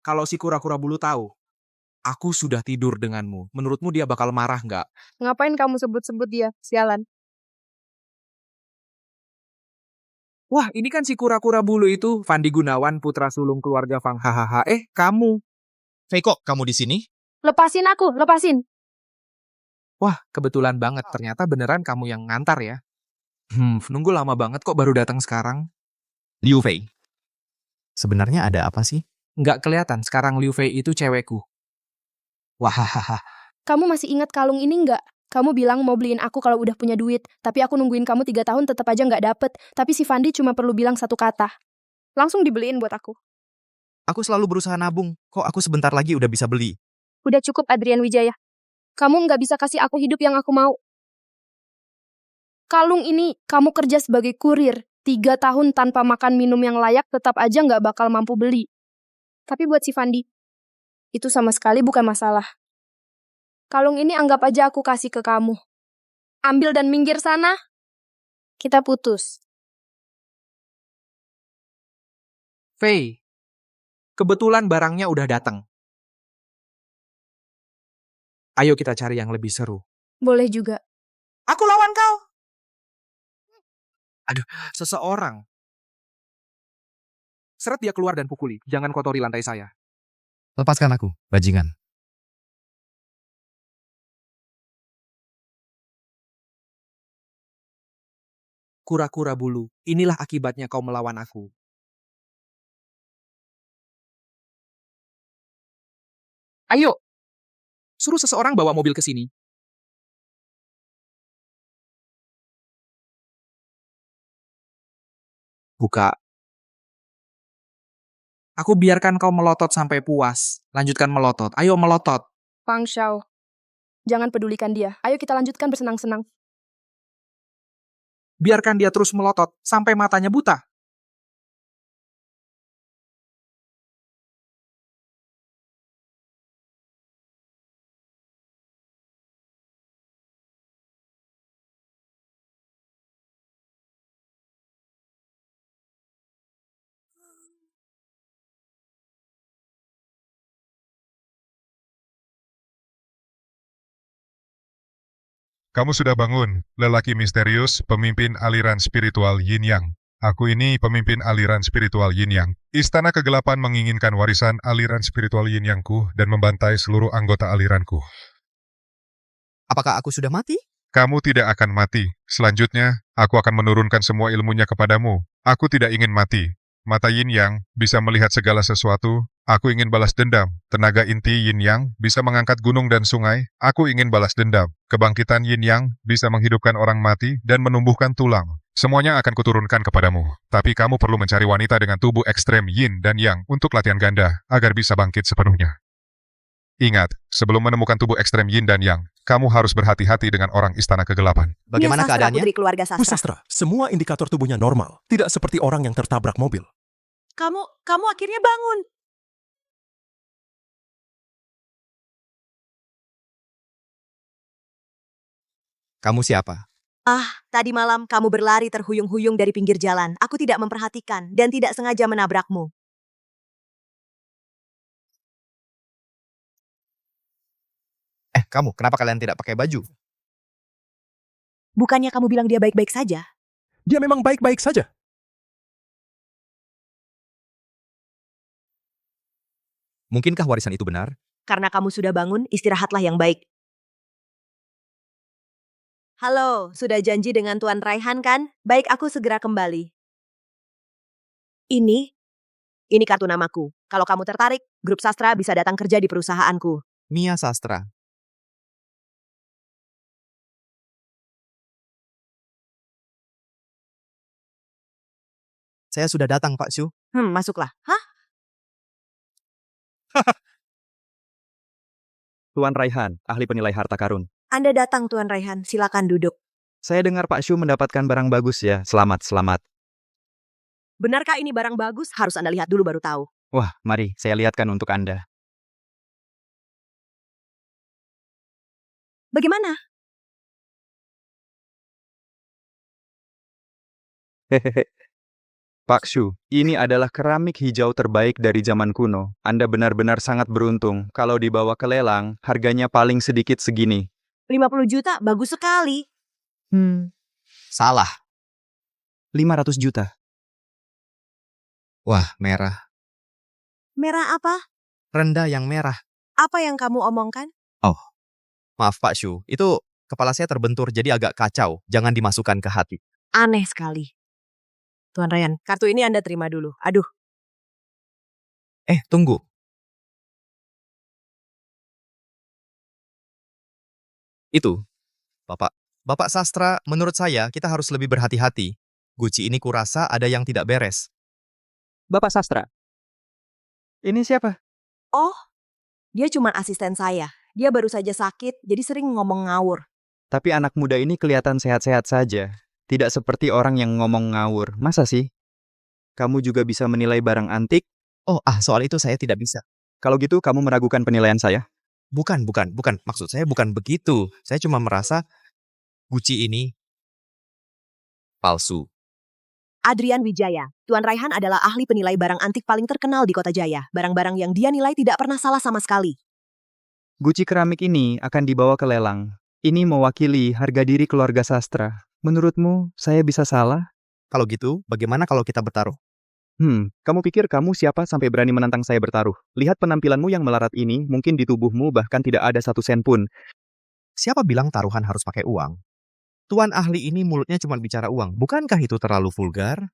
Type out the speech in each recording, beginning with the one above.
Kalau si kura-kura bulu tahu, aku sudah tidur denganmu. Menurutmu dia bakal marah nggak? Ngapain kamu sebut-sebut dia? Sialan. Wah, ini kan si kura-kura bulu itu, Fandi Gunawan, putra sulung keluarga Fang. Hahaha, kamu. Fei, kok kamu di sini? Lepasin aku, lepasin. Wah, kebetulan banget. Ternyata beneran kamu yang ngantar ya. Nunggu lama banget kok baru datang sekarang. Liu Fei. Sebenarnya ada apa sih? Nggak kelihatan, sekarang Liu Fei itu cewekku. Wahahaha. Kamu masih ingat kalung ini nggak? Kamu bilang mau beliin aku kalau udah punya duit, tapi aku nungguin kamu 3 tahun tetap aja nggak dapet. Tapi si Fandi cuma perlu bilang satu kata. Langsung dibeliin buat aku. Aku selalu berusaha nabung. Kok aku sebentar lagi udah bisa beli? Udah cukup Adrian Wijaya. Kamu nggak bisa kasih aku hidup yang aku mau. Kalung ini kamu kerja sebagai kurir. 3 tahun tanpa makan minum yang layak tetap aja nggak bakal mampu beli. Tapi buat si Fandi, itu sama sekali bukan masalah. Kalung ini anggap aja aku kasih ke kamu. Ambil dan minggir sana. Kita putus. Fei, kebetulan barangnya udah datang. Ayo kita cari yang lebih seru. Boleh juga. Aku lawan kau. Aduh, seseorang. Seret dia keluar dan pukuli. Jangan kotori lantai saya. Lepaskan aku, bajingan. Kura-kura bulu, inilah akibatnya kau melawan aku. Ayo, suruh seseorang bawa mobil ke sini. Buka. Aku biarkan kau melotot sampai puas. Lanjutkan melotot. Ayo melotot. Fang Xiao. Jangan pedulikan dia. Ayo kita lanjutkan bersenang-senang. Biarkan dia terus melotot sampai matanya buta. Kamu sudah bangun, lelaki misterius, pemimpin aliran spiritual Yin Yang. Aku ini pemimpin aliran spiritual Yin Yang. Istana kegelapan menginginkan warisan aliran spiritual Yin Yang-ku dan membantai seluruh anggota aliranku. Apakah aku sudah mati? Kamu tidak akan mati. Selanjutnya, aku akan menurunkan semua ilmunya kepadamu. Aku tidak ingin mati. Mata Yin Yang bisa melihat segala sesuatu. Aku ingin balas dendam. Tenaga inti Yin Yang bisa mengangkat gunung dan sungai. Aku ingin balas dendam. Kebangkitan Yin Yang bisa menghidupkan orang mati dan menumbuhkan tulang. Semuanya akan kuturunkan kepadamu. Tapi kamu perlu mencari wanita dengan tubuh ekstrem Yin dan Yang untuk latihan ganda agar bisa bangkit sepenuhnya. Ingat, sebelum menemukan tubuh ekstrem Yin dan Yang, kamu harus berhati-hati dengan orang istana kegelapan. Bagaimana keadaannya? Putri keluarga Bu sastra. Sastra, semua indikator tubuhnya normal. Tidak seperti orang yang tertabrak mobil. Kamu akhirnya bangun. Kamu siapa? Tadi malam kamu berlari terhuyung-huyung dari pinggir jalan. Aku tidak memperhatikan dan tidak sengaja menabrakmu. Kamu, kenapa kalian tidak pakai baju? Bukannya kamu bilang dia baik-baik saja? Dia memang baik-baik saja. Mungkinkah warisan itu benar? Karena kamu sudah bangun, istirahatlah yang baik. Halo, sudah janji dengan Tuan Raihan kan? Baik, aku segera kembali. Ini kartu namaku. Kalau kamu tertarik, grup sastra bisa datang kerja di perusahaanku. Mia Sastra. Saya sudah datang, Pak Shu. Masuklah. Hah? Tuan Raihan, ahli penilai harta karun. Anda datang, Tuan Raihan. Silakan duduk. Saya dengar Pak Shu mendapatkan barang bagus ya. Selamat, selamat. Benarkah ini barang bagus? Harus Anda lihat dulu baru tahu. Wah, mari saya lihatkan untuk Anda. Bagaimana? Hehehe. Pak Shu, ini adalah keramik hijau terbaik dari zaman kuno. Anda benar-benar sangat beruntung. Kalau dibawa ke lelang, harganya paling sedikit segini. 50 juta, bagus sekali. Salah. 500 juta. Wah, merah. Merah apa? Rendah yang merah. Apa yang kamu omongkan? Maaf Pak Shu, itu kepala saya terbentur jadi agak kacau. Jangan dimasukkan ke hati. Aneh sekali. Tuan Ryan, kartu ini Anda terima dulu. Aduh, Tunggu. Itu, Bapak. Bapak Sastra, menurut saya kita harus lebih berhati-hati. Gucci ini kurasa ada yang tidak beres. Bapak Sastra. Ini siapa? oh, dia cuma asisten saya. Dia baru saja sakit, jadi sering ngomong ngawur. Tapi anak muda ini kelihatan sehat-sehat saja. Tidak seperti orang yang ngomong ngawur. Masa sih? Kamu juga bisa menilai barang antik? Soal itu saya tidak bisa. Kalau gitu kamu meragukan penilaian saya? Bukan. Maksud saya bukan begitu. Saya cuma merasa Gucci ini palsu. Adrian Wijaya, Tuan Raihan adalah ahli penilai barang antik paling terkenal di Kota Jaya. Barang-barang yang dia nilai tidak pernah salah sama sekali. Gucci keramik ini akan dibawa ke lelang. Ini mewakili harga diri keluarga sastra. Menurutmu, saya bisa salah? Kalau gitu, bagaimana kalau kita bertaruh? Kamu pikir kamu siapa sampai berani menantang saya bertaruh? Lihat penampilanmu yang melarat ini, mungkin di tubuhmu bahkan tidak ada 1 sen pun. Siapa bilang taruhan harus pakai uang? Tuan ahli ini mulutnya cuma bicara uang. Bukankah itu terlalu vulgar?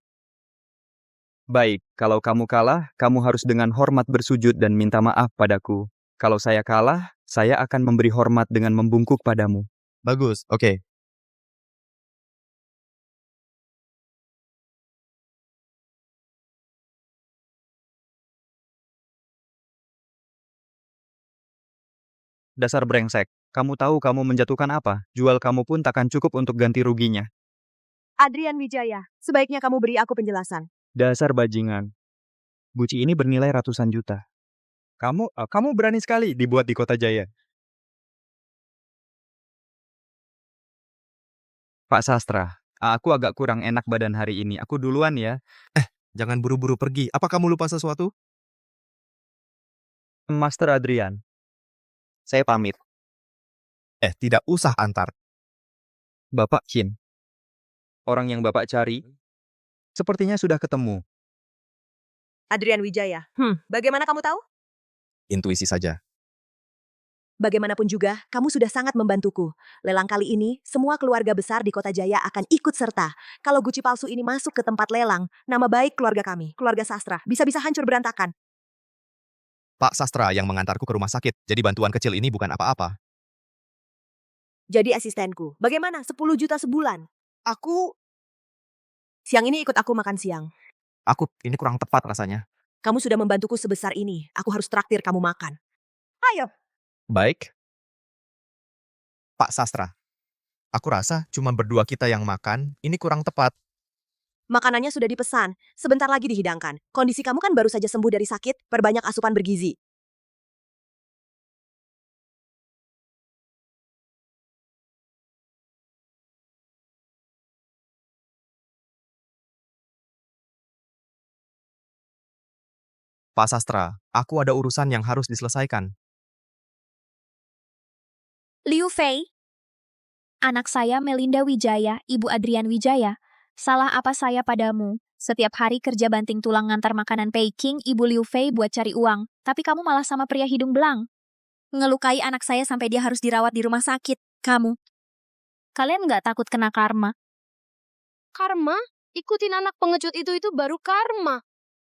Baik, kalau kamu kalah, kamu harus dengan hormat bersujud dan minta maaf padaku. Kalau saya kalah, saya akan memberi hormat dengan membungkuk padamu. Bagus, oke. Dasar brengsek, kamu tahu kamu menjatuhkan apa? Jual kamu pun takkan cukup untuk ganti ruginya. Adrian Wijaya, sebaiknya kamu beri aku penjelasan. Dasar bajingan. Gucci ini bernilai ratusan juta. Kamu berani sekali dibuat di Kota Jaya. Pak Sastra, aku agak kurang enak badan hari ini. Aku duluan ya. Jangan buru-buru pergi. Apa kamu lupa sesuatu? Master Adrian. Saya pamit. Tidak usah antar. Bapak Qin. Orang yang Bapak cari, sepertinya sudah ketemu. Adrian Wijaya, bagaimana kamu tahu? Intuisi saja. Bagaimanapun juga, kamu sudah sangat membantuku. Lelang kali ini, semua keluarga besar di Kota Jaya akan ikut serta. Kalau Gucci palsu ini masuk ke tempat lelang, nama baik keluarga kami, keluarga sastra, bisa-bisa hancur berantakan. Pak Sastra yang mengantarku ke rumah sakit. Jadi bantuan kecil ini bukan apa-apa. Jadi asistenku, bagaimana 10 juta sebulan? Aku Siang ini ikut aku makan siang. ini kurang tepat rasanya. Kamu sudah membantuku sebesar ini, aku harus traktir kamu makan. Ayo. Baik. Pak Sastra, aku rasa cuma berdua kita yang makan, ini kurang tepat. Makanannya sudah dipesan, sebentar lagi dihidangkan. Kondisi kamu kan baru saja sembuh dari sakit, perbanyak asupan bergizi. Pak Sastra, aku ada urusan yang harus diselesaikan. Liu Fei. Anak saya Melinda Wijaya, Ibu Adrian Wijaya. Salah apa saya padamu? Setiap hari kerja banting tulang ngantar makanan Peking, Ibu Liu Fei buat cari uang. Tapi kamu malah sama pria hidung belang. Ngelukai anak saya sampai dia harus dirawat di rumah sakit. Kamu. Kalian nggak takut kena karma? Karma? Ikutin anak pengecut itu baru karma.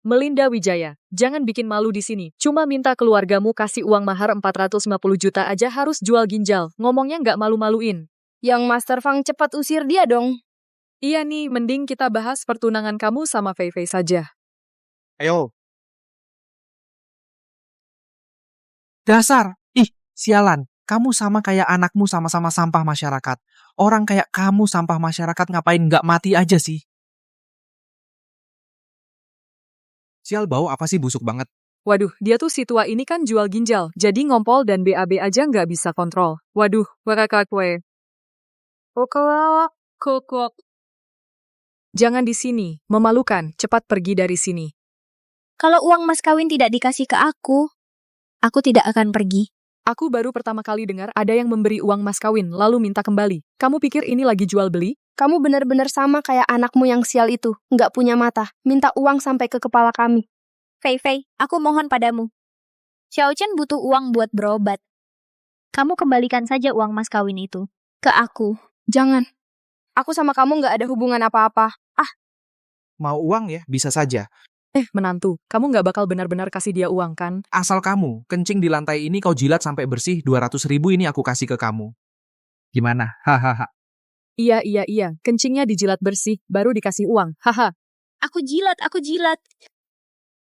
Melinda Wijaya, jangan bikin malu di sini. Cuma minta keluargamu kasih uang mahar 450 juta aja harus jual ginjal. Ngomongnya nggak malu-maluin. Yang Master Fang cepat usir dia dong. Iya nih, mending kita bahas pertunangan kamu sama Fei Fei saja. Ayo. Dasar! Sialan. Kamu sama kayak anakmu sama-sama sampah masyarakat. Orang kayak kamu sampah masyarakat ngapain nggak mati aja sih? Sial, bau apa sih busuk banget? Waduh, dia tuh si tua ini kan jual ginjal. Jadi ngompol dan BAB aja nggak bisa kontrol. Waduh, warakakwe. Kokok. Jangan di sini, memalukan, cepat pergi dari sini. Kalau uang mas kawin tidak dikasih ke aku tidak akan pergi. Aku baru pertama kali dengar ada yang memberi uang mas kawin lalu minta kembali. Kamu pikir ini lagi jual beli? Kamu benar-benar sama kayak anakmu yang sial itu. Nggak punya mata. Minta uang sampai ke kepala kami. Fei Fei, aku mohon padamu. Xiao Chen butuh uang buat berobat. Kamu kembalikan saja uang mas kawin itu ke aku. Jangan. Aku sama kamu nggak ada hubungan apa-apa. Mau uang ya? Bisa saja. Menantu, kamu nggak bakal benar-benar kasih dia uang kan? Asal kamu, kencing di lantai ini kau jilat sampai bersih, 200.000 ini aku kasih ke kamu. Gimana? Hahaha. Iya, kencingnya dijilat bersih, baru dikasih uang. Haha. Aku jilat.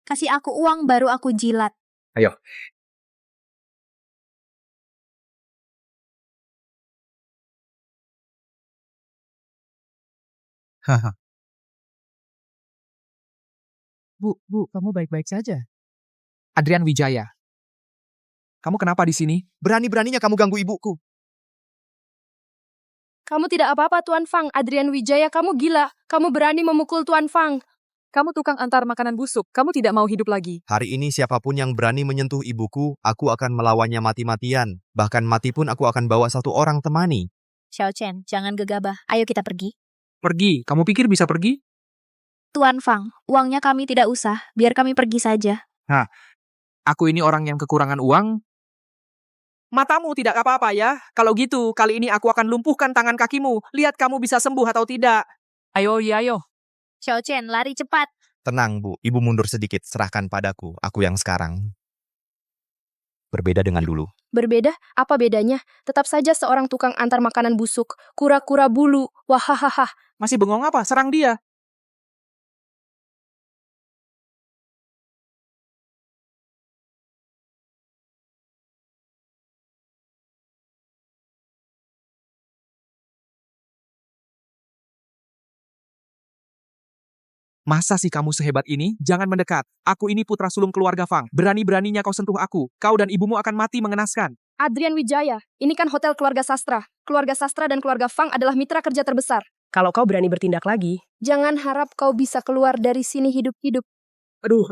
Kasih aku uang baru aku jilat. Ayo. Haha. Bu, kamu baik-baik saja. Adrian Wijaya. Kamu kenapa di sini? Berani-beraninya kamu ganggu ibuku. Kamu tidak apa-apa, Tuan Fang. Adrian Wijaya, kamu gila. Kamu berani memukul Tuan Fang. Kamu tukang antar makanan busuk, kamu tidak mau hidup lagi. Hari ini siapapun yang berani menyentuh ibuku, aku akan melawannya mati-matian. Bahkan mati pun aku akan bawa satu orang temani. Xiao Chen, jangan gegabah. Ayo kita pergi. Pergi. Kamu pikir bisa pergi? Tuan Fang, uangnya kami tidak usah. Biar kami pergi saja. Aku ini orang yang kekurangan uang. Matamu tidak apa-apa ya. Kalau gitu, kali ini aku akan lumpuhkan tangan kakimu. Lihat kamu bisa sembuh atau tidak. Ayo. Xiao Chen, lari cepat. Tenang, Bu. Ibu mundur sedikit. Serahkan padaku. Aku yang sekarang. Berbeda dengan dulu. Berbeda? Apa bedanya? Tetap saja seorang tukang antar makanan busuk. Kura-kura bulu. Wahahaha. Masih bengong apa? Serang dia. Masa sih kamu sehebat ini? Jangan mendekat. Aku ini putra sulung keluarga Fang. Berani-beraninya kau sentuh aku. Kau dan ibumu akan mati mengenaskan. Adrian Wijaya, ini kan hotel keluarga sastra. Keluarga sastra dan keluarga Fang adalah mitra kerja terbesar. Kalau kau berani bertindak lagi, Jangan harap kau bisa keluar dari sini hidup-hidup. Aduh.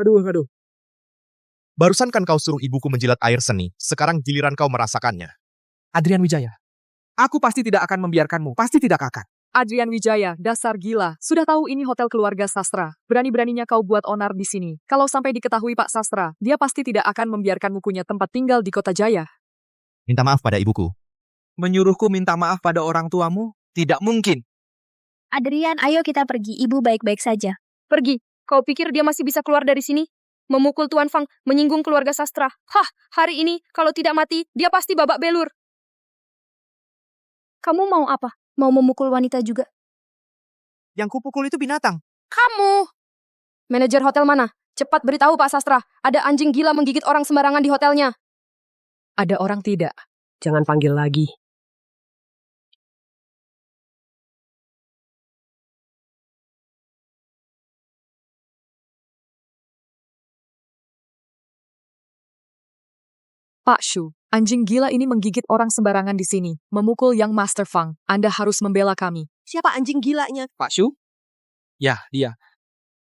Barusan kan kau suruh ibuku menjilat air seni. Sekarang giliran kau merasakannya. Adrian Wijaya, aku pasti tidak akan membiarkanmu. Pasti tidak akan. Adrian Wijaya, dasar gila. Sudah tahu ini hotel keluarga sastra. Berani-beraninya kau buat onar di sini. Kalau sampai diketahui Pak Sastra, dia pasti tidak akan membiarkanmu punya tempat tinggal di Kota Jaya. Minta maaf pada ibuku. Menyuruhku minta maaf pada orang tuamu? Tidak mungkin. Adrian, ayo kita pergi. Ibu baik-baik saja. Pergi. Kau pikir dia masih bisa keluar dari sini? Memukul Tuan Fang, menyinggung keluarga sastra. Hah, hari ini kalau tidak mati, dia pasti babak belur. Kamu mau apa? Mau memukul wanita juga? Yang kupukul itu binatang. Kamu! Manajer hotel mana? Cepat beritahu Pak Sastra, ada anjing gila menggigit orang sembarangan di hotelnya. Ada orang tidak. jangan panggil lagi. Pak Shu, anjing gila ini menggigit orang sembarangan di sini, memukul Yang Master Fang. Anda harus membela kami. Siapa anjing gilanya? Pak Shu? Ya, dia.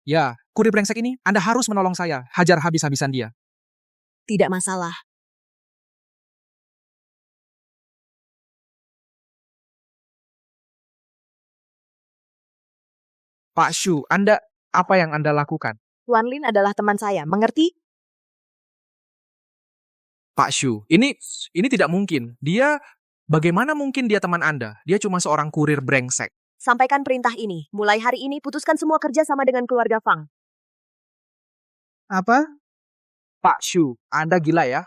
Ya, kurir brengsek ini, Anda harus menolong saya. Hajar habis-habisan dia. Tidak masalah. Pak Shu, apa yang Anda lakukan? Tuan Lin adalah teman saya, mengerti? Pak Shu, ini tidak mungkin. Bagaimana mungkin dia teman Anda? Dia cuma seorang kurir brengsek. Sampaikan perintah ini. Mulai hari ini putuskan semua kerja sama dengan keluarga Fang. Apa? Pak Shu, Anda gila ya?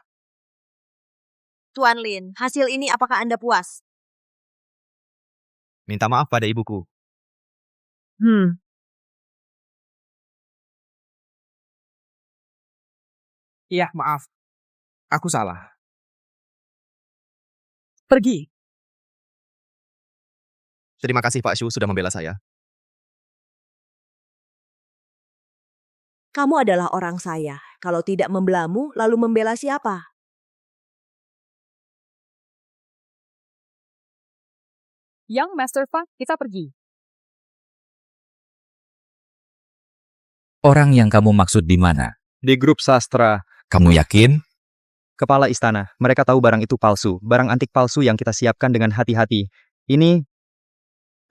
Tuan Lin, hasil ini apakah Anda puas? Minta maaf pada ibuku. Iya, maaf. Aku salah. Pergi. Terima kasih Pak Shu sudah membela saya. Kamu adalah orang saya. Kalau tidak membelamu, lalu membela siapa? Yang Master Fang, kita pergi. Orang yang kamu maksud di mana? Di grup sastra, Kamu yakin? kepala istana, mereka tahu barang itu palsu, barang antik palsu yang kita siapkan dengan hati-hati. Ini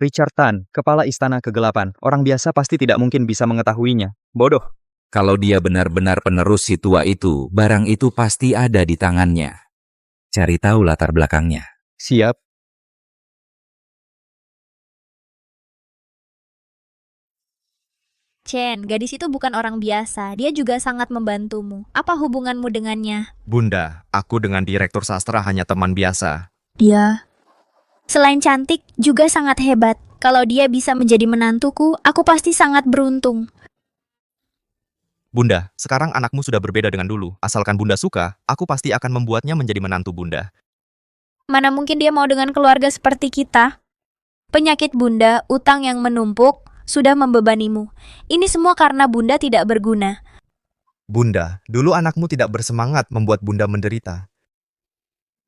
Richard Tan, kepala istana kegelapan. Orang biasa pasti tidak mungkin bisa mengetahuinya. Bodoh. Kalau dia benar-benar penerus si tua itu, barang itu pasti ada di tangannya. Cari tahu latar belakangnya. Siap. Chen, gadis itu bukan orang biasa. Dia juga sangat membantumu. Apa hubunganmu dengannya? Bunda, aku dengan direktur sastra hanya teman biasa. Dia. Selain cantik, juga sangat hebat. Kalau dia bisa menjadi menantuku, aku pasti sangat beruntung. Bunda, sekarang anakmu sudah berbeda dengan dulu. Asalkan Bunda suka, aku pasti akan membuatnya menjadi menantu Bunda. Mana mungkin dia mau dengan keluarga seperti kita? Penyakit Bunda, utang yang menumpuk, sudah membebanimu. Ini semua karena Bunda tidak berguna. Bunda, dulu anakmu tidak bersemangat membuat Bunda menderita.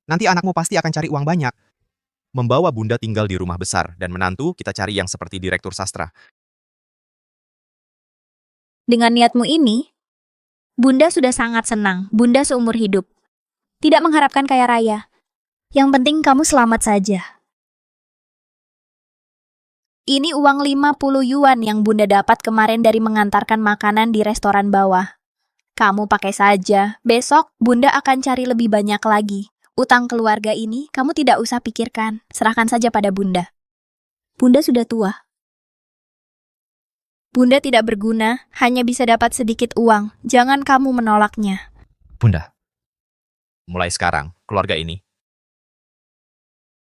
Nanti anakmu pasti akan cari uang banyak. Membawa Bunda tinggal di rumah besar, dan menantu kita cari yang seperti direktur sastra. Dengan niatmu ini, Bunda sudah sangat senang. Bunda seumur hidup. Tidak mengharapkan kaya raya. Yang penting kamu selamat saja. Ini uang 50 yuan yang Bunda dapat kemarin dari mengantarkan makanan di restoran bawah. Kamu pakai saja. Besok Bunda akan cari lebih banyak lagi. Utang keluarga ini kamu tidak usah pikirkan. Serahkan saja pada Bunda. Bunda sudah tua. Bunda tidak berguna, hanya bisa dapat sedikit uang. Jangan kamu menolaknya. Bunda, mulai sekarang, keluarga ini,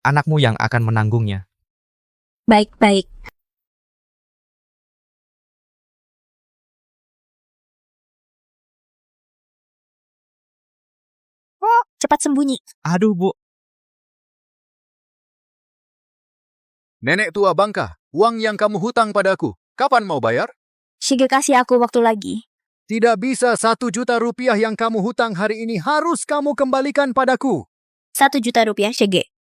anakmu yang akan menanggungnya. Baik-baik. Cepat sembunyi. Aduh, Bu. Nenek tua Bangka, uang yang kamu hutang padaku, kapan mau bayar? Shige kasih aku waktu lagi. Tidak bisa 1 juta rupiah yang kamu hutang hari ini harus kamu kembalikan padaku. 1 juta rupiah, Shige.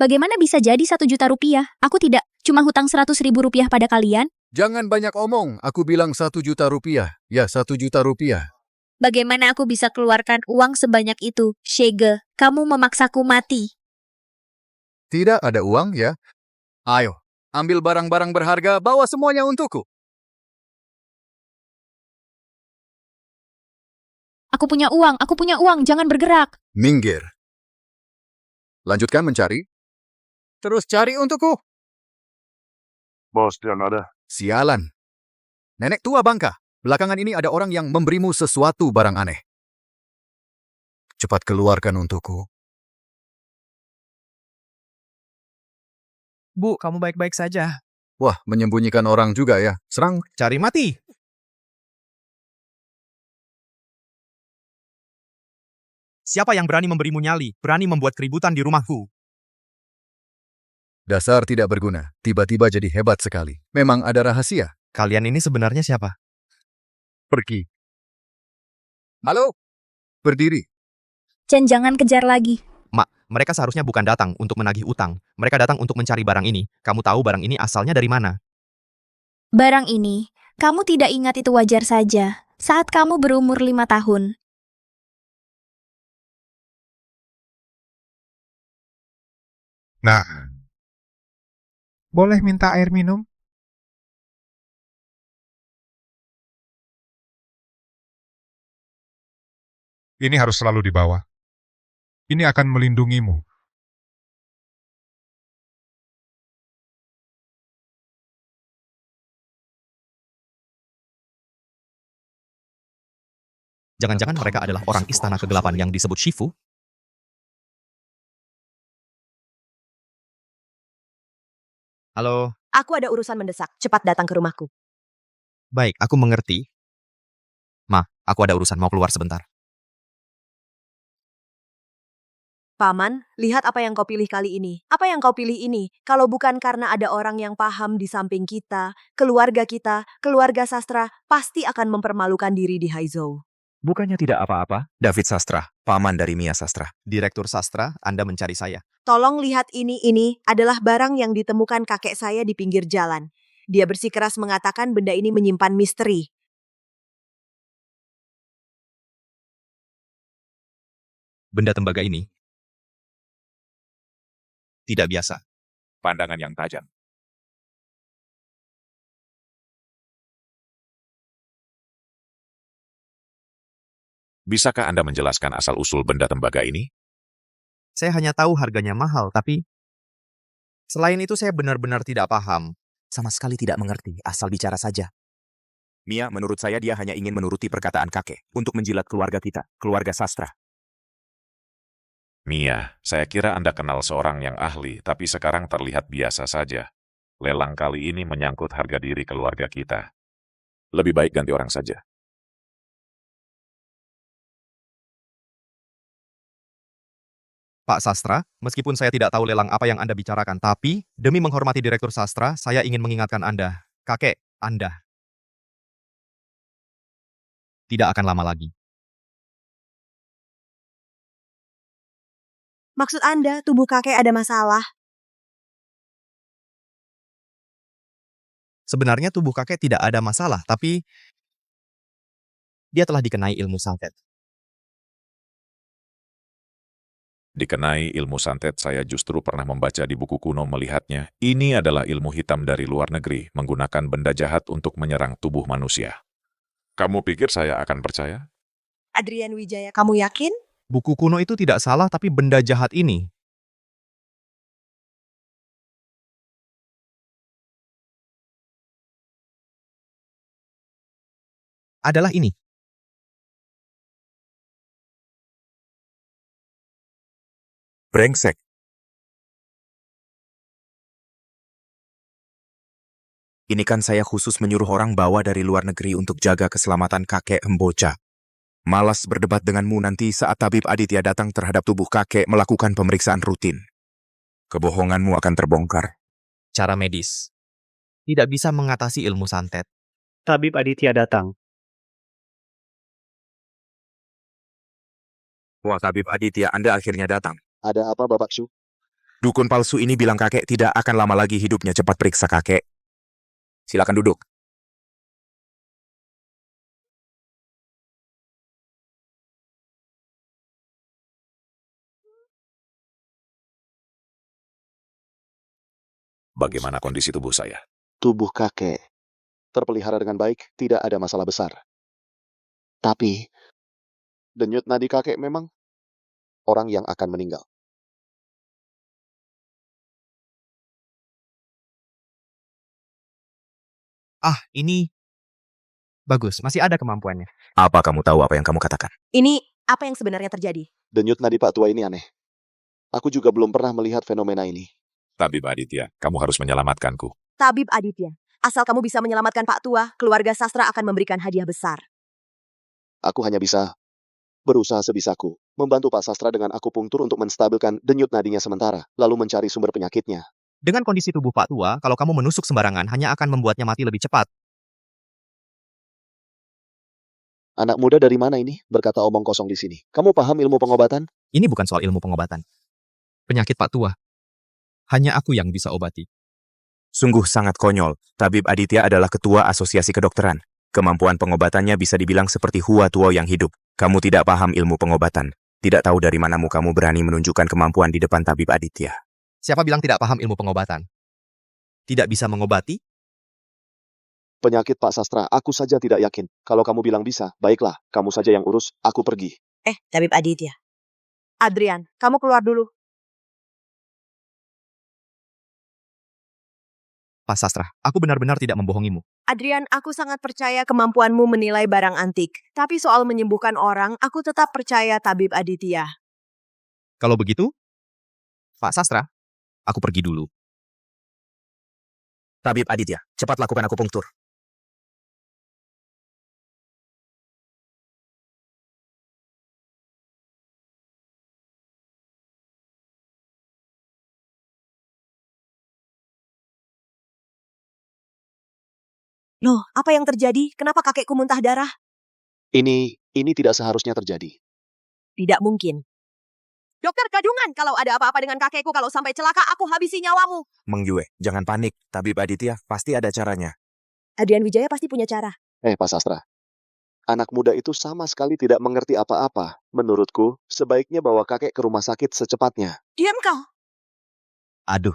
Bagaimana bisa jadi 1 juta rupiah? Aku tidak, cuma hutang 100.000 rupiah pada kalian. Jangan banyak omong, aku bilang 1 juta rupiah. Ya, 1 juta rupiah. Bagaimana aku bisa keluarkan uang sebanyak itu? Shige, kamu memaksaku mati. Tidak ada uang ya? Ayo, ambil barang-barang berharga, bawa semuanya untukku. Aku punya uang, jangan bergerak. Minggir. Lanjutkan mencari. Terus cari untukku. Bos, jangan ada. Sialan. Nenek tua Bangka, belakangan ini ada orang yang memberimu sesuatu barang aneh. Cepat keluarkan untukku. Bu, kamu baik-baik saja. Wah, menyembunyikan orang juga ya. Serang. Cari mati. Siapa yang berani memberimu nyali, berani membuat keributan di rumahku? Dasar tidak berguna. Tiba-tiba jadi hebat sekali. Memang ada rahasia. Kalian ini sebenarnya siapa? Pergi. Halo? Berdiri. Chen, jangan kejar lagi. Mak, mereka seharusnya bukan datang untuk menagih utang. Mereka datang untuk mencari barang ini. Kamu tahu barang ini asalnya dari mana? Barang ini, kamu tidak ingat itu wajar saja. Saat kamu berumur 5 tahun. Nah, boleh minta air minum? Ini harus selalu dibawa. Ini akan melindungimu. Jangan-jangan mereka adalah orang istana kegelapan yang disebut Shifu? Halo? Aku ada urusan mendesak. Cepat datang ke rumahku. Baik, aku mengerti. Ma, aku ada urusan, mau keluar sebentar. Paman, lihat apa yang kau pilih kali ini. Apa yang kau pilih ini? Kalau bukan karena ada orang yang paham di samping kita, keluarga sastra, pasti akan mempermalukan diri di Haizhou. Bukannya tidak apa-apa? David Sastra, paman dari Mia Sastra. Direktur sastra, Anda mencari saya. Tolong lihat ini adalah barang yang ditemukan kakek saya di pinggir jalan. Dia bersikeras mengatakan benda ini menyimpan misteri. Benda tembaga ini tidak biasa. Pandangan yang tajam. Bisakah Anda menjelaskan asal-usul benda tembaga ini? Saya hanya tahu harganya mahal, tapi selain itu saya benar-benar tidak paham. Sama sekali tidak mengerti, asal bicara saja. Mia, menurut saya dia hanya ingin menuruti perkataan kakek untuk menjilat keluarga kita, keluarga sastra. Mia, saya kira Anda kenal seorang yang ahli, tapi sekarang terlihat biasa saja. Lelang kali ini menyangkut harga diri keluarga kita. Lebih baik ganti orang saja. Pak Sastra, meskipun saya tidak tahu lelang apa yang Anda bicarakan, tapi demi menghormati Direktur Sastra, saya ingin mengingatkan Anda. Kakek, Anda tidak akan lama lagi. Maksud Anda, tubuh kakek ada masalah? Sebenarnya tubuh kakek tidak ada masalah, tapi dia telah dikenai ilmu santet. Dikenai ilmu santet, saya justru pernah membaca di buku kuno melihatnya. Ini adalah ilmu hitam dari luar negeri, menggunakan benda jahat untuk menyerang tubuh manusia. Kamu pikir saya akan percaya? Adrian Wijaya, kamu yakin? Buku kuno itu tidak salah, tapi benda jahat ini adalah ini. Brengsek. Ini kan saya khusus menyuruh orang bawa dari luar negeri untuk jaga keselamatan kakek Emboca. Malas berdebat denganmu nanti saat tabib Aditya datang terhadap tubuh kakek melakukan pemeriksaan rutin. Kebohonganmu akan terbongkar. Cara medis tidak bisa mengatasi ilmu santet. Tabib Aditya datang. Wah, tabib Aditya, Anda akhirnya datang. Ada apa, Bapak Shu? Dukun palsu ini bilang kakek tidak akan lama lagi hidupnya. Cepat periksa kakek. Silakan duduk. Bagaimana kondisi tubuh saya? Tubuh kakek terpelihara dengan baik, tidak ada masalah besar. Tapi, denyut nadi kakek memang orang yang akan meninggal. Ini bagus, masih ada kemampuannya. Apa kamu tahu apa yang kamu katakan? Ini apa yang sebenarnya terjadi? Denyut nadi Pak Tua ini aneh. Aku juga belum pernah melihat fenomena ini. Tabib Aditya, kamu harus menyelamatkanku. Tabib Aditya, asal kamu bisa menyelamatkan Pak Tua, keluarga sastra akan memberikan hadiah besar. Aku hanya bisa berusaha sebisaku, membantu Pak Sastra dengan akupunktur untuk menstabilkan denyut nadinya sementara, lalu mencari sumber penyakitnya. Dengan kondisi tubuh Pak Tua, kalau kamu menusuk sembarangan hanya akan membuatnya mati lebih cepat. Anak muda dari mana ini? Berkata omong kosong di sini. Kamu paham ilmu pengobatan? Ini bukan soal ilmu pengobatan. Penyakit Pak Tua, hanya aku yang bisa obati. Sungguh sangat konyol. Tabib Aditya adalah ketua asosiasi kedokteran. Kemampuan pengobatannya bisa dibilang seperti Hua Tuo yang hidup. Kamu tidak paham ilmu pengobatan. Tidak tahu dari manamu kamu berani menunjukkan kemampuan di depan Tabib Aditya. Siapa bilang tidak paham ilmu pengobatan? Tidak bisa mengobati? Penyakit Pak Sastra, aku saja tidak yakin. Kalau kamu bilang bisa, baiklah, kamu saja yang urus, aku pergi. Tabib Aditya. Adrian, kamu keluar dulu. Pak Sastra, aku benar-benar tidak membohongimu. Adrian, aku sangat percaya kemampuanmu menilai barang antik. Tapi soal menyembuhkan orang, aku tetap percaya Tabib Aditya. Kalau begitu, Pak Sastra, aku pergi dulu. Tabib Aditya, cepat lakukan akupunktur. Loh, apa yang terjadi? Kenapa kakekku muntah darah? Ini tidak seharusnya terjadi. Tidak mungkin. Dokter gadungan, kalau ada apa-apa dengan kakekku, kalau sampai celaka, aku habisi nyawamu. Meng Yue, jangan panik. Tabib Aditya pasti ada caranya. Adrian Wijaya pasti punya cara. Pak Sastra, Anak muda itu sama sekali tidak mengerti apa-apa. Menurutku, sebaiknya bawa kakek ke rumah sakit secepatnya. Diam kau. Aduh,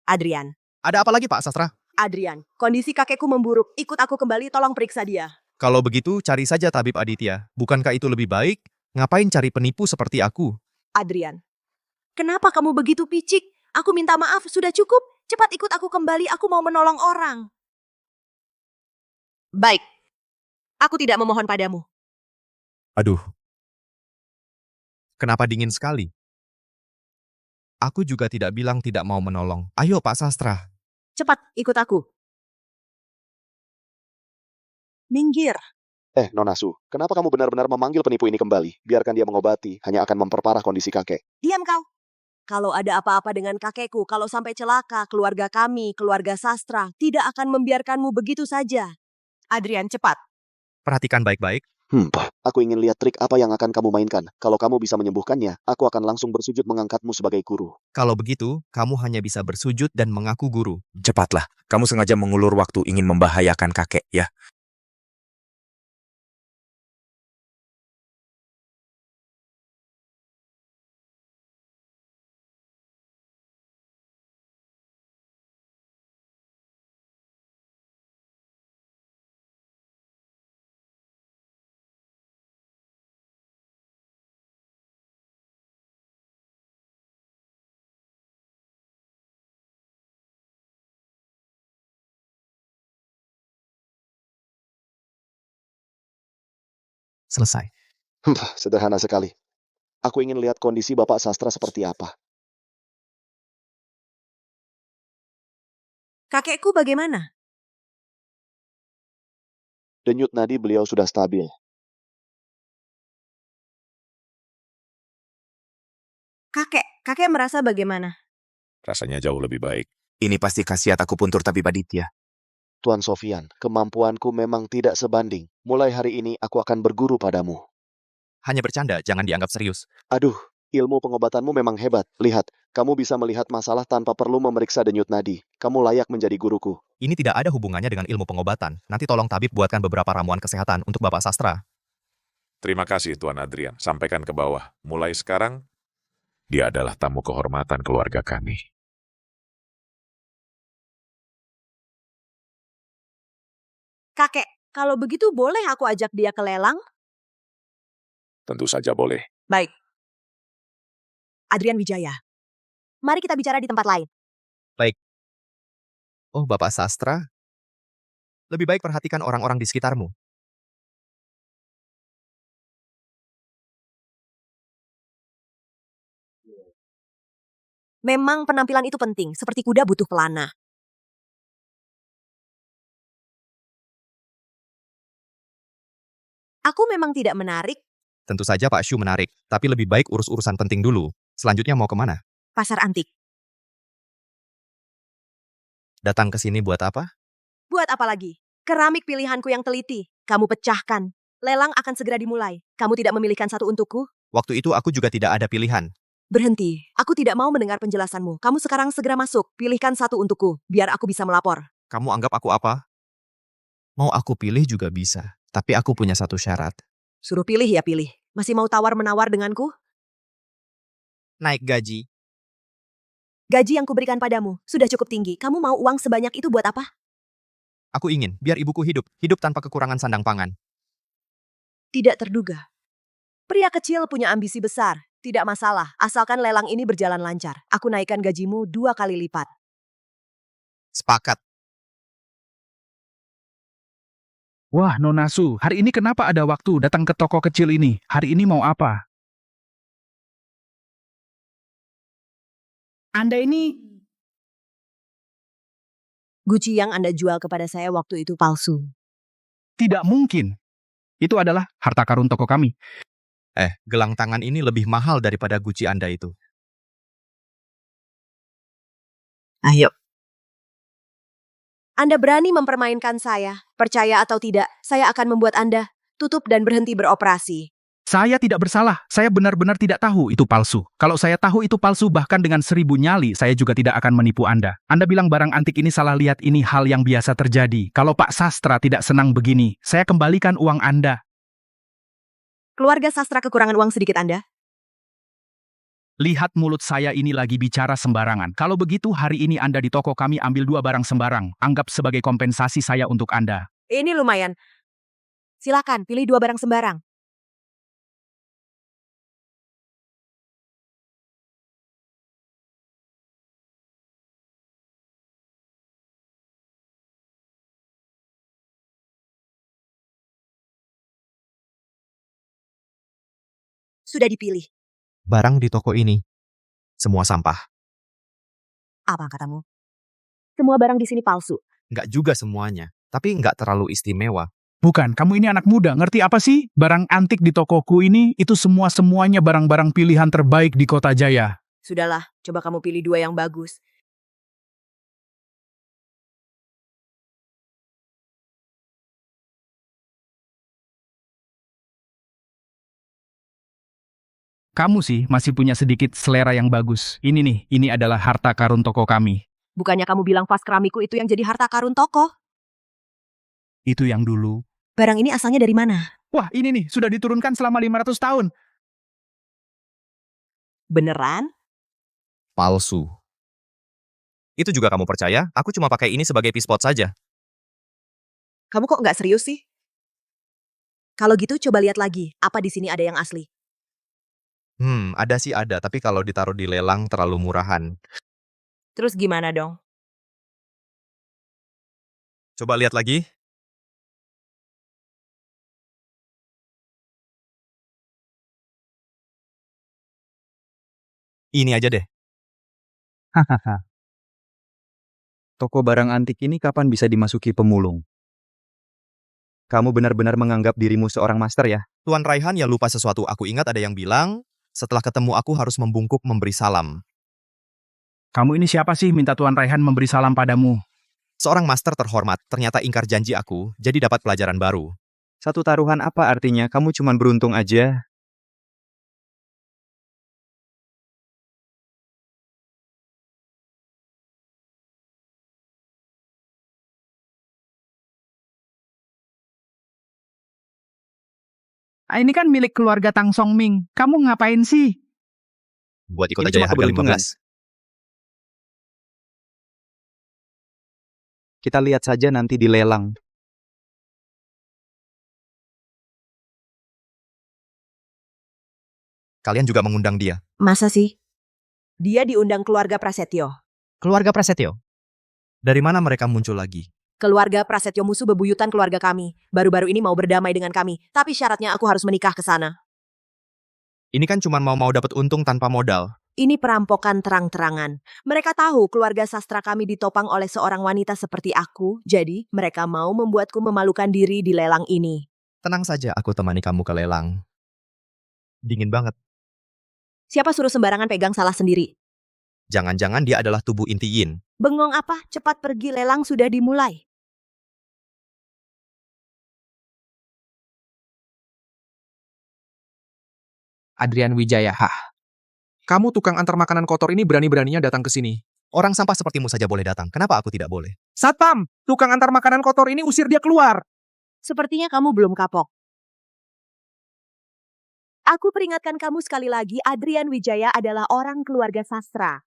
Adrian. ada apa lagi Pak Sastra? Adrian, kondisi kakekku memburuk. Ikut aku kembali, tolong periksa dia. Kalau begitu, cari saja tabib Aditya. Bukankah itu lebih baik? Ngapain cari penipu seperti aku? Adrian, kenapa kamu begitu picik? Aku minta maaf, sudah cukup. Cepat ikut aku kembali, aku mau menolong orang. Baik, aku tidak memohon padamu. Aduh, kenapa dingin sekali? Aku juga tidak bilang tidak mau menolong. Ayo Pak Sastra. Cepat, ikut aku. Minggir. Nona Su, kenapa kamu benar-benar memanggil penipu ini kembali? Biarkan dia mengobati, hanya akan memperparah kondisi kakek. Diam kau. Kalau ada apa-apa dengan kakekku, kalau sampai celaka, keluarga kami, keluarga Sastra, tidak akan membiarkanmu begitu saja. Adrian, cepat. Perhatikan baik-baik. Aku ingin lihat trik apa yang akan kamu mainkan. Kalau kamu bisa menyembuhkannya, aku akan langsung bersujud mengangkatmu sebagai guru. Kalau begitu, kamu hanya bisa bersujud dan mengaku guru. Cepatlah, kamu sengaja mengulur waktu ingin membahayakan kakek, ya? Selesai. Sederhana sekali. Aku ingin lihat kondisi Bapak Sastra seperti apa. Kakekku bagaimana? Denyut nadi beliau sudah stabil. Kakek merasa bagaimana? Rasanya jauh lebih baik. Ini pasti khasiat aku puntur tabib Aditya. Tuan Sofian, kemampuanku memang tidak sebanding. Mulai hari ini aku akan berguru padamu. Hanya bercanda, jangan dianggap serius. Aduh, ilmu pengobatanmu memang hebat. Lihat, kamu bisa melihat masalah tanpa perlu memeriksa denyut nadi. Kamu layak menjadi guruku. Ini tidak ada hubungannya dengan ilmu pengobatan. Nanti tolong tabib buatkan beberapa ramuan kesehatan untuk Bapak Sastra. Terima kasih Tuan Adrian. Sampaikan ke bawah. Mulai sekarang, dia adalah tamu kehormatan keluarga kami. Kakek, kalau begitu boleh aku ajak dia ke lelang? Tentu saja boleh. Baik. Adrian Wijaya. Mari kita bicara di tempat lain. Baik. Oh, Bapak Sastra. Lebih baik perhatikan orang-orang di sekitarmu. Memang penampilan itu penting, seperti kuda butuh pelana. Aku memang tidak menarik. Tentu saja Pak Shu menarik, tapi lebih baik urus urusan penting dulu. Selanjutnya mau kemana? Pasar antik. Datang ke sini buat apa? Buat apa lagi? Keramik pilihanku yang teliti. Kamu pecahkan. Lelang akan segera dimulai. Kamu tidak memilihkan satu untukku? Waktu itu aku juga tidak ada pilihan. Berhenti. Aku tidak mau mendengar penjelasanmu. Kamu sekarang segera masuk. Pilihkan satu untukku, biar aku bisa melapor. Kamu anggap aku apa? Mau aku pilih juga bisa, tapi aku punya satu syarat. Suruh pilih ya pilih. Masih mau tawar-menawar denganku? Naik gaji. Gaji yang kuberikan padamu sudah cukup tinggi. Kamu mau uang sebanyak itu buat apa? Aku ingin, biar ibuku hidup tanpa kekurangan sandang pangan. Tidak terduga. Pria kecil punya ambisi besar. Tidak masalah, asalkan lelang ini berjalan lancar. Aku naikkan gajimu 2 kali lipat. Sepakat. Wah, Nona Su, hari ini kenapa ada waktu datang ke toko kecil ini? Hari ini mau apa? Anda ini... Guci yang Anda jual kepada saya waktu itu palsu. Tidak mungkin. Itu adalah harta karun toko kami. Gelang tangan ini lebih mahal daripada Guci Anda itu. Ayo. Anda berani mempermainkan saya. Percaya atau tidak, saya akan membuat Anda tutup dan berhenti beroperasi. Saya tidak bersalah. Saya benar-benar tidak tahu itu palsu. Kalau saya tahu itu palsu, bahkan dengan 1000 nyali, saya juga tidak akan menipu Anda. Anda bilang barang antik ini salah lihat, ini hal yang biasa terjadi. Kalau Pak Sastra tidak senang begini, saya kembalikan uang Anda. Keluarga sastra kekurangan uang sedikit Anda? Lihat mulut saya ini lagi bicara sembarangan. Kalau begitu, hari ini Anda di toko kami ambil 2 barang sembarang. Anggap sebagai kompensasi saya untuk Anda. Ini lumayan. Silakan, pilih 2 barang sembarang. Sudah dipilih. Barang di toko ini, semua sampah. Apa katamu? Semua barang di sini palsu. Nggak juga semuanya, tapi nggak terlalu istimewa. Bukan, kamu ini anak muda, ngerti apa sih? Barang antik di tokoku ini, itu semuanya barang-barang pilihan terbaik di Kota Jaya. Sudahlah, coba kamu pilih 2 yang bagus. Kamu sih masih punya sedikit selera yang bagus. Ini nih, ini adalah harta karun toko kami. Bukannya kamu bilang vas keramiku itu yang jadi harta karun toko? Itu yang dulu. Barang ini asalnya dari mana? Wah, ini nih, sudah diturunkan selama 500 tahun. Beneran? Palsu. Itu juga kamu percaya? Aku cuma pakai ini sebagai pispot saja. Kamu kok nggak serius sih? Kalau gitu coba lihat lagi, apa di sini ada yang asli? Ada sih ada, tapi kalau ditaruh di lelang terlalu murahan. Terus gimana dong? Coba lihat lagi. Ini aja deh. Hahaha. Toko barang antik ini kapan bisa dimasuki pemulung? Kamu benar-benar menganggap dirimu seorang master ya? Tuan Raihan ya lupa sesuatu. Aku ingat ada yang bilang, setelah ketemu aku harus membungkuk memberi salam. Kamu ini siapa sih minta Tuan Raihan memberi salam padamu? Seorang master terhormat, ternyata ingkar janji aku, jadi dapat pelajaran baru. Satu taruhan apa artinya? Kamu cuma beruntung aja. Ini kan milik keluarga Tang Songming. Kamu ngapain sih? Buat di Kota Ini Jaya cuma harga keberuntungan. 15. Kita lihat saja nanti di lelang. Kalian juga mengundang dia. Masa sih? Dia diundang keluarga Prasetyo. Keluarga Prasetyo. Dari mana mereka muncul lagi? Keluarga Prasetyo musuh bebuyutan keluarga kami. Baru-baru ini mau berdamai dengan kami, tapi syaratnya aku harus menikah ke sana. Ini kan cuma mau dapat untung tanpa modal. Ini perampokan terang-terangan. Mereka tahu keluarga sastra kami ditopang oleh seorang wanita seperti aku, jadi mereka mau membuatku memalukan diri di lelang ini. Tenang saja, aku temani kamu ke lelang. Dingin banget. Siapa suruh sembarangan pegang salah sendiri? Jangan-jangan dia adalah tubuh inti Yin. Bengong apa? Cepat pergi, lelang sudah dimulai. Adrian Wijaya, kamu tukang antar makanan kotor ini berani-beraninya datang ke sini. Orang sampah sepertimu saja boleh datang. Kenapa aku tidak boleh? Satpam, tukang antar makanan kotor ini usir dia keluar. Sepertinya kamu belum kapok. Aku peringatkan kamu sekali lagi, Adrian Wijaya adalah orang keluarga sastra.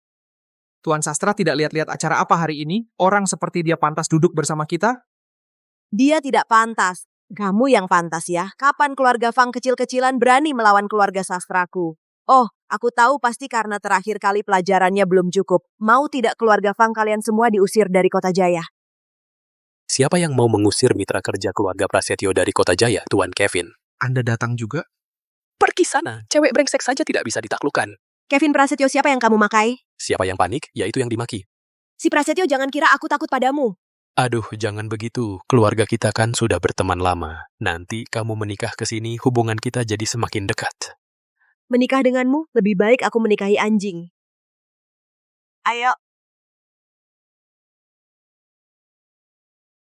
Tuan Sastra tidak lihat-lihat acara apa hari ini? Orang seperti dia pantas duduk bersama kita? Dia tidak pantas. Kamu yang pantas ya. Kapan keluarga Fang kecil-kecilan berani melawan keluarga sastraku? Oh, aku tahu pasti karena terakhir kali pelajarannya belum cukup. Mau tidak keluarga Fang kalian semua diusir dari Kota Jaya? Siapa yang mau mengusir mitra kerja keluarga Prasetyo dari Kota Jaya, Tuan Kevin? Anda datang juga? Pergi sana, cewek brengsek saja tidak bisa ditaklukkan. Kevin Prasetyo siapa yang kamu makai? Siapa yang panik, yaitu yang dimaki. Si Prasetyo jangan kira aku takut padamu. Aduh, jangan begitu. Keluarga kita kan sudah berteman lama. Nanti kamu menikah ke sini, hubungan kita jadi semakin dekat. Menikah denganmu, lebih baik aku menikahi anjing. Ayo.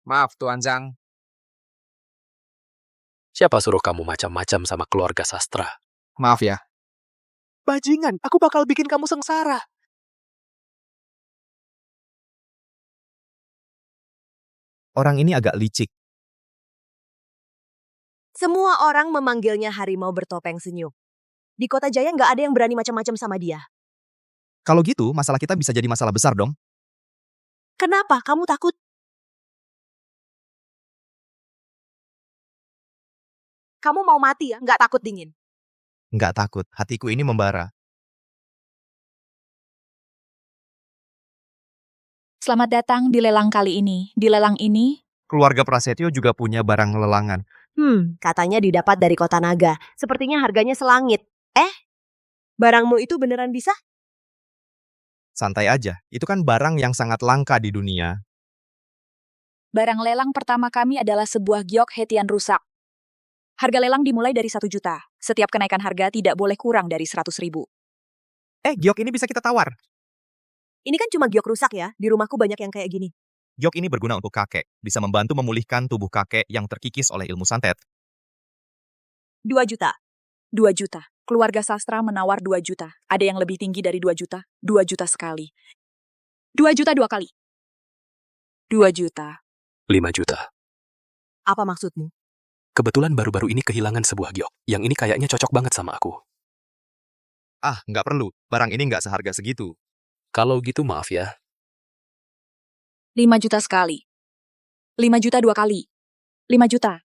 Maaf, Tuan Zhang. Siapa suruh kamu macam-macam sama keluarga sastra? Maaf ya. Bajingan, aku bakal bikin kamu sengsara. Orang ini agak licik. Semua orang memanggilnya harimau bertopeng senyum. Di Kota Jaya nggak ada yang berani macam-macam sama dia. Kalau gitu, masalah kita bisa jadi masalah besar dong. Kenapa? Kamu takut? Kamu mau mati ya? Nggak takut dingin? Nggak takut, hatiku ini membara. Selamat datang di lelang kali ini. Di lelang ini, Keluarga Prasetyo juga punya barang lelangan. Katanya didapat dari Kota Naga. Sepertinya harganya selangit. Barangmu itu beneran bisa? Santai aja, itu kan barang yang sangat langka di dunia. barang lelang pertama kami adalah sebuah giok hetian rusak. Harga lelang dimulai dari 1 juta. Setiap kenaikan harga tidak boleh kurang dari 100.000. Giok ini bisa kita tawar. Ini kan cuma giok rusak ya. Di rumahku banyak yang kayak gini. Giok ini berguna untuk kakek, bisa membantu memulihkan tubuh kakek yang terkikis oleh ilmu santet. 2 juta. 2 juta. Keluarga sastra menawar 2 juta. Ada yang lebih tinggi dari 2 juta? 2 juta sekali. 2 juta 2 kali. 2 juta. 5 juta. Apa maksudmu? Kebetulan baru-baru ini kehilangan sebuah giok. Yang ini kayaknya cocok banget sama aku. Nggak perlu. Barang ini nggak seharga segitu. Kalau gitu maaf ya. 5 juta sekali. 5 juta 2 kali. 5 juta.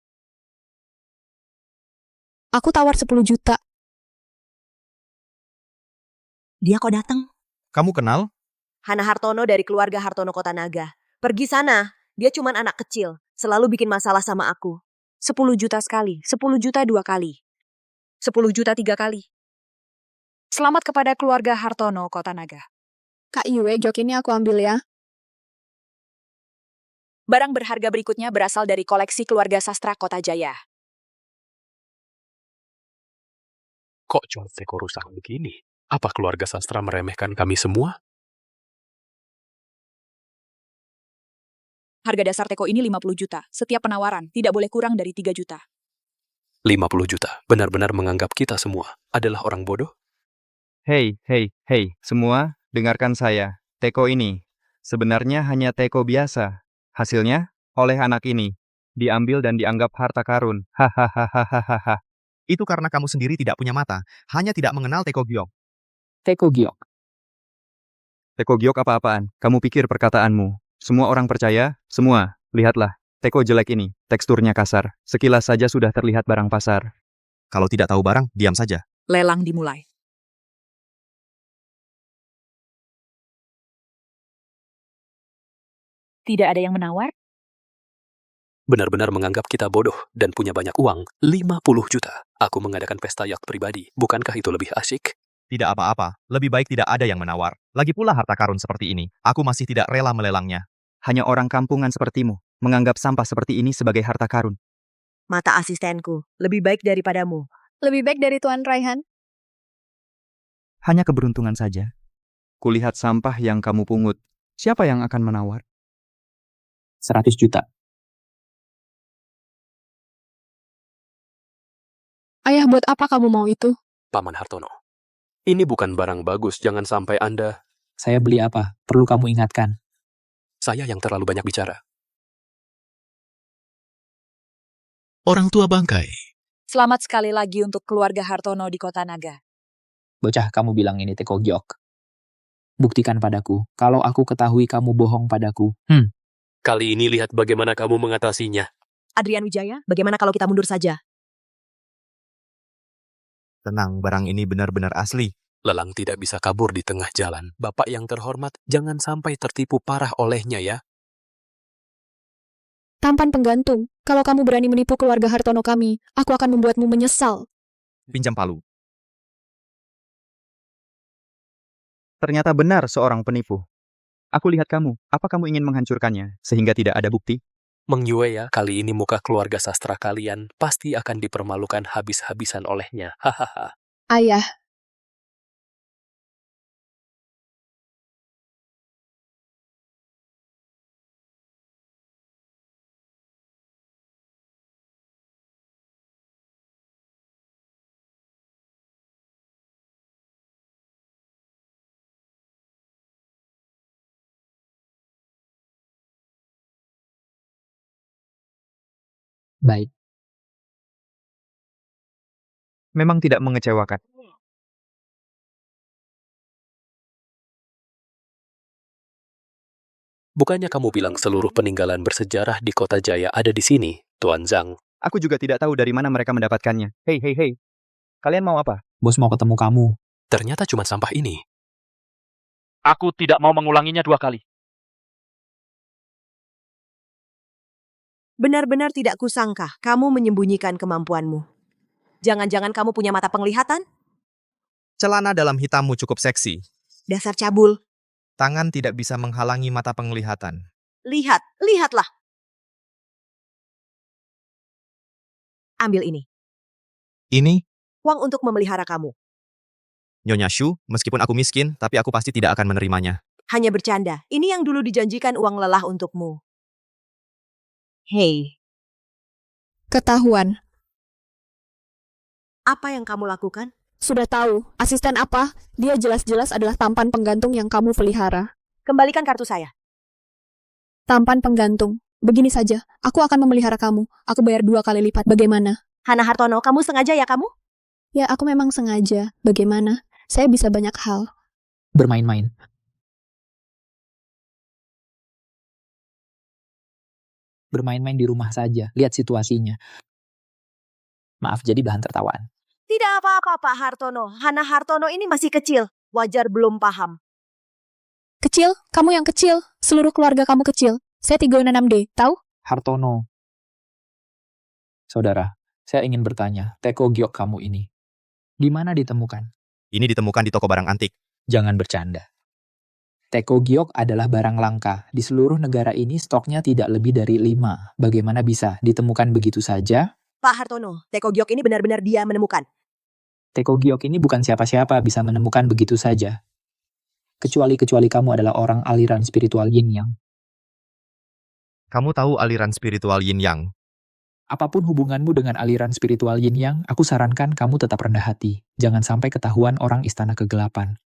Aku tawar 10 juta. Dia kok datang? Kamu kenal? Hana Hartono dari keluarga Hartono Kota Naga. Pergi sana. Dia cuman anak kecil. Selalu bikin masalah sama aku. 10 juta sekali. 10 juta 2 kali. 10 juta 3 kali. Selamat kepada keluarga Hartono Kota Naga. Kak Iwe, giok ini aku ambil ya. Barang berharga berikutnya berasal dari koleksi keluarga sastra Kota Jaya. Kok jual teko rusak begini? Apa keluarga sastra meremehkan kami semua? Harga dasar teko ini 50 juta. Setiap penawaran tidak boleh kurang dari 3 juta. 50 juta. Benar-benar menganggap kita semua adalah orang bodoh? Hei, semua, dengarkan saya. Teko ini sebenarnya hanya teko biasa. Hasilnya, oleh anak ini, diambil dan dianggap harta karun. Hahaha. Itu karena kamu sendiri tidak punya mata, hanya tidak mengenal teko giok. Teko giok. Teko giok apa-apaan? Kamu pikir perkataanmu? Semua orang percaya? Semua. Lihatlah, teko jelek ini, teksturnya kasar. Sekilas saja sudah terlihat barang pasar. Kalau tidak tahu barang, diam saja. Lelang dimulai. Tidak ada yang menawar? Benar-benar menganggap kita bodoh dan punya banyak uang. 50 juta. Aku mengadakan pesta yacht pribadi. Bukankah itu lebih asyik? Tidak apa-apa, lebih baik tidak ada yang menawar. Lagi pula harta karun seperti ini, aku masih tidak rela melelangnya. Hanya orang kampungan sepertimu, menganggap sampah seperti ini sebagai harta karun. Mata asistenku. Lebih baik daripadamu. Lebih baik dari Tuan Raihan. Hanya keberuntungan saja. Kulihat sampah yang kamu pungut. Siapa yang akan menawar? 100 juta. Ayah, buat apa kamu mau itu? Paman Hartono. Ini bukan barang bagus, jangan sampai Anda... Saya beli apa? Perlu kamu ingatkan. Saya yang terlalu banyak bicara. Orang tua bangkai. Selamat sekali lagi untuk keluarga Hartono di Kota Naga. Bocah, kamu bilang ini teko giok. Buktikan padaku, kalau aku ketahui kamu bohong padaku. Kali ini lihat bagaimana kamu mengatasinya. Adrian Wijaya, bagaimana kalau kita mundur saja? Tenang, barang ini benar-benar asli. Lelang tidak bisa kabur di tengah jalan. Bapak yang terhormat, jangan sampai tertipu parah olehnya ya. Tampan penggantung. Kalau kamu berani menipu keluarga Hartono kami, aku akan membuatmu menyesal. Pinjam palu. Ternyata benar seorang penipu. Aku lihat kamu, apa kamu ingin menghancurkannya, sehingga tidak ada bukti? Meng Yue ya, kali ini muka keluarga sastra kalian pasti akan dipermalukan habis-habisan olehnya. Hahaha. Ayah, Baik. Memang tidak mengecewakan. Bukannya kamu bilang seluruh peninggalan bersejarah di kota Jaya ada di sini, Tuan Zhang? Aku juga tidak tahu dari mana mereka mendapatkannya. Hei. Kalian mau apa? Bos mau ketemu kamu. Ternyata cuma sampah ini. Aku tidak mau mengulanginya 2 kali. Benar-benar tidak kusangka kamu menyembunyikan kemampuanmu. Jangan-jangan kamu punya mata penglihatan? Celana dalam hitammu cukup seksi. Dasar cabul. Tangan tidak bisa menghalangi mata penglihatan. Lihatlah. Ambil ini. Ini, Uang untuk memelihara kamu. Nyonya Shu, meskipun aku miskin, tapi aku pasti tidak akan menerimanya. Hanya bercanda. Ini yang dulu dijanjikan uang lelah untukmu. Hei, Ketahuan. apa yang kamu lakukan? Sudah tahu, asisten apa? Dia jelas-jelas adalah tampan penggantung yang kamu pelihara. Kembalikan kartu saya. Tampan penggantung. Begini saja, aku akan memelihara kamu. Aku bayar 2 kali lipat. Bagaimana? Hana Hartono, kamu sengaja ya kamu? Ya, aku memang sengaja. Bagaimana? Saya bisa banyak hal. Bermain-main. Bermain-main di rumah saja. Lihat situasinya. Maaf, jadi bahan tertawaan. Tidak apa-apa, Pak Hartono. Hana Hartono ini masih kecil. Wajar belum paham. Kecil? Kamu yang kecil. Seluruh keluarga kamu kecil. Saya 36D, tahu? Hartono. Saudara, saya ingin bertanya, teko giok kamu ini, di mana ditemukan? Ini ditemukan di toko barang antik. Jangan bercanda. Teko giok adalah barang langka. Di seluruh negara ini stoknya tidak lebih dari 5. Bagaimana bisa ditemukan begitu saja? Pak Hartono, teko giok ini benar-benar dia menemukan. Teko giok ini bukan siapa-siapa bisa menemukan begitu saja. Kecuali kamu adalah orang aliran spiritual yin yang. Kamu tahu aliran spiritual yin yang? Apapun hubunganmu dengan aliran spiritual yin yang, aku sarankan kamu tetap rendah hati. Jangan sampai ketahuan orang istana kegelapan.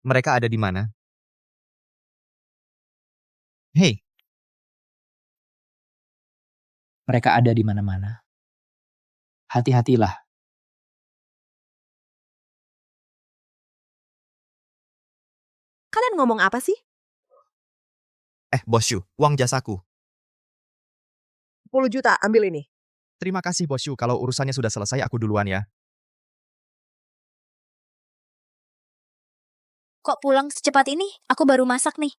Mereka ada di mana? Hei, Mereka ada di mana-mana. Hati-hatilah. Kalian ngomong apa sih? Bos Shu, uang jasaku. 10 juta, ambil ini. Terima kasih Bos Shu, kalau urusannya sudah selesai aku duluan ya. Kok pulang secepat ini? Aku baru masak nih.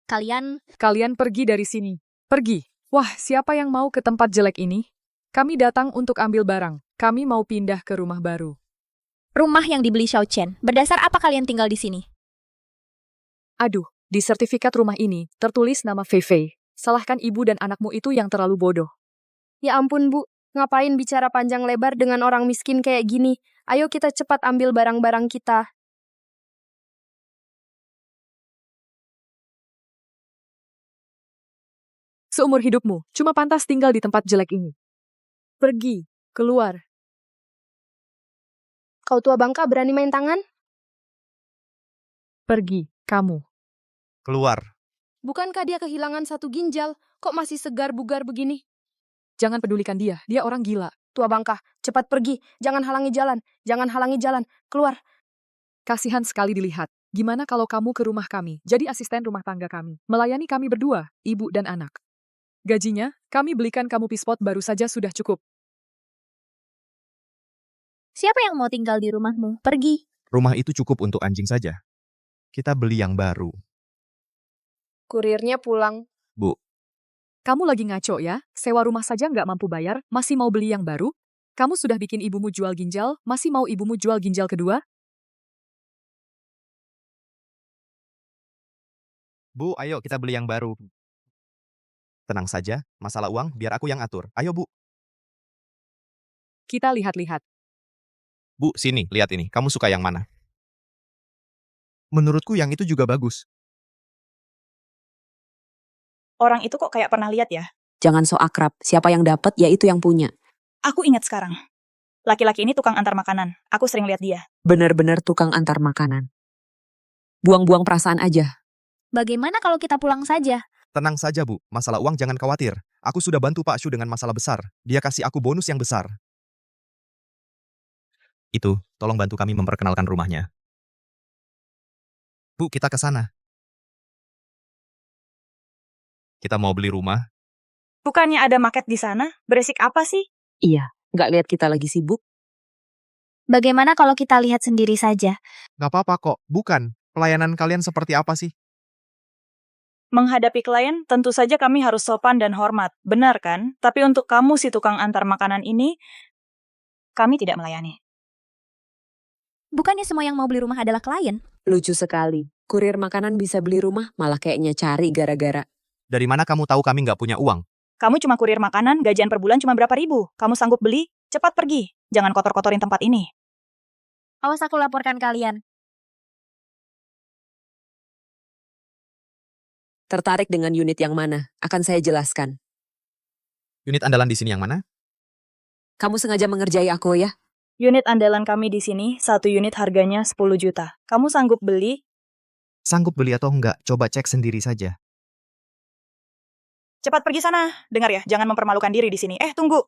Kalian pergi dari sini. Pergi. Wah, siapa yang mau ke tempat jelek ini? Kami datang untuk ambil barang. Kami mau pindah ke rumah baru. Rumah yang dibeli Xiao Chen. Berdasar apa kalian tinggal di sini? Aduh, di sertifikat rumah ini tertulis nama Fei Fei. Salahkan ibu dan anakmu itu yang terlalu bodoh. Ya ampun, Bu. Ngapain bicara panjang lebar dengan orang miskin kayak gini? Ayo kita cepat ambil barang-barang kita. Seumur hidupmu, cuma pantas tinggal di tempat jelek ini. Pergi, keluar. Kau tua bangka berani main tangan? Pergi, kamu. Keluar. Bukankah dia kehilangan 1 ginjal? Kok masih segar bugar begini? Jangan pedulikan dia orang gila. Tua bangka, cepat pergi. Jangan halangi jalan. Keluar. Kasihan sekali dilihat. Gimana kalau kamu ke rumah kami, jadi asisten rumah tangga kami, melayani kami berdua, ibu dan anak. Gajinya, kami belikan kamu pispot baru saja sudah cukup. Siapa yang mau tinggal di rumahmu? Pergi. Rumah itu cukup untuk anjing saja. Kita beli yang baru. Kurirnya pulang. Bu, Kamu lagi ngaco ya? Sewa rumah saja nggak mampu bayar, masih mau beli yang baru? Kamu sudah bikin ibumu jual ginjal, masih mau ibumu jual ginjal kedua? Bu, ayo kita beli yang baru. Tenang saja, masalah uang biar aku yang atur. Ayo Bu. Kita lihat-lihat. Bu, sini, lihat ini. Kamu suka yang mana? Menurutku yang itu juga bagus. Orang itu kok kayak pernah lihat ya? Jangan so akrab, siapa yang dapat ya itu yang punya. Aku ingat sekarang. Laki-laki ini tukang antar makanan. Aku sering lihat dia. Benar-benar tukang antar makanan. Buang-buang perasaan aja. Bagaimana kalau kita pulang saja? Tenang saja, Bu. Masalah uang jangan khawatir. Aku sudah bantu Pak Shu dengan masalah besar. Dia kasih aku bonus yang besar. Itu, tolong bantu kami memperkenalkan rumahnya. Bu, kita ke sana. Kita mau beli rumah. Bukannya ada market di sana? Berisik apa sih? Iya, nggak lihat kita lagi sibuk. Bagaimana kalau kita lihat sendiri saja? Gak apa-apa kok. Bukan. Pelayanan kalian seperti apa sih? Menghadapi klien, tentu saja kami harus sopan dan hormat. Benar kan? Tapi untuk kamu si tukang antar makanan ini, kami tidak melayani. Bukannya semua yang mau beli rumah adalah klien? Lucu sekali. Kurir makanan bisa beli rumah, malah kayaknya cari gara-gara. Dari mana kamu tahu kami nggak punya uang? Kamu cuma kurir makanan, gajian per bulan cuma berapa ribu. Kamu sanggup beli? Cepat pergi. Jangan kotor-kotorin tempat ini. Awas aku laporkan kalian. Tertarik dengan unit yang mana? Akan saya jelaskan. Unit andalan di sini yang mana? Kamu sengaja mengerjai aku ya? Unit andalan kami di sini, satu unit harganya 10 juta. Kamu sanggup beli? Sanggup beli atau enggak? Coba cek sendiri saja. Cepat pergi sana. Dengar ya, jangan mempermalukan diri di sini. Tunggu.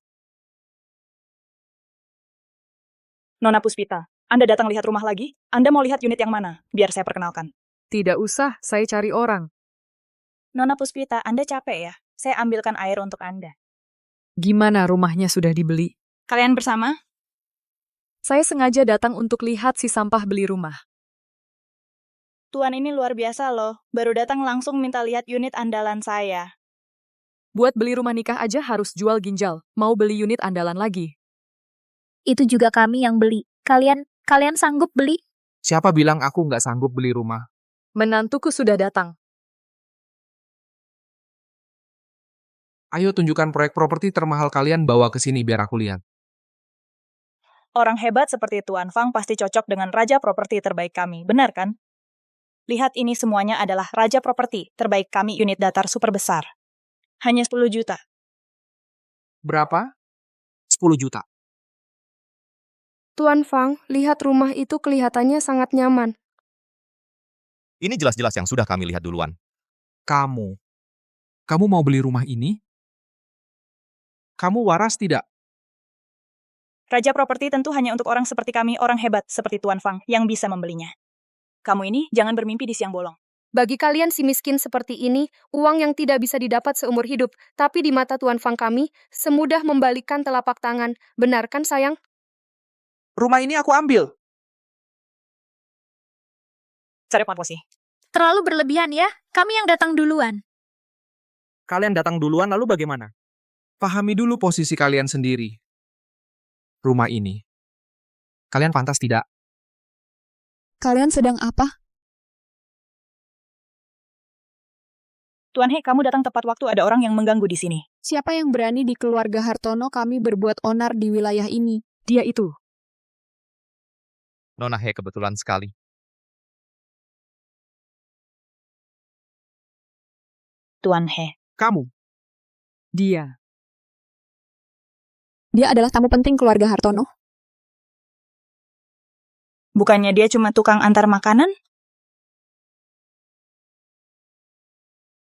Nona Puspita, Anda datang lihat rumah lagi? Anda mau lihat unit yang mana? Biar saya perkenalkan. Tidak usah, saya cari orang. Nona Puspita, Anda capek ya? Saya ambilkan air untuk Anda. Gimana rumahnya sudah dibeli? Kalian bersama? Saya sengaja datang untuk lihat si sampah beli rumah. Tuan ini luar biasa loh. Baru datang langsung minta lihat unit andalan saya. Buat beli rumah nikah aja harus jual ginjal. Mau beli unit andalan lagi. Itu juga kami yang beli. Kalian sanggup beli? Siapa bilang aku nggak sanggup beli rumah? Menantuku sudah datang. Ayo tunjukkan proyek properti termahal kalian bawa ke sini biar aku lihat. Orang hebat seperti Tuan Fang pasti cocok dengan raja properti terbaik kami, benar kan? Lihat ini semuanya adalah raja properti terbaik kami unit datar super besar. Hanya 10 juta. Berapa? 10 juta. Tuan Fang, lihat rumah itu kelihatannya sangat nyaman. Ini jelas-jelas yang sudah kami lihat duluan. Kamu mau beli rumah ini? Kamu waras tidak? Raja properti tentu hanya untuk orang seperti kami, orang hebat seperti Tuan Fang yang bisa membelinya. Kamu ini jangan bermimpi di siang bolong. Bagi kalian si miskin seperti ini, uang yang tidak bisa didapat seumur hidup, tapi di mata Tuan Fang kami, semudah membalikkan telapak tangan. Benar kan, sayang? Rumah ini aku ambil. Cari posisi. Terlalu berlebihan ya. Kami yang datang duluan. Kalian datang duluan lalu bagaimana? Pahami dulu posisi kalian sendiri. Rumah ini. Kalian pantas tidak? Kalian sedang apa? Tuan He, kamu datang tepat waktu, ada orang yang mengganggu di sini. Siapa yang berani di keluarga Hartono kami berbuat onar di wilayah ini? Dia itu. Nona He kebetulan sekali. Tuan He. Kamu. Dia adalah tamu penting keluarga Hartono. Bukannya dia cuma tukang antar makanan?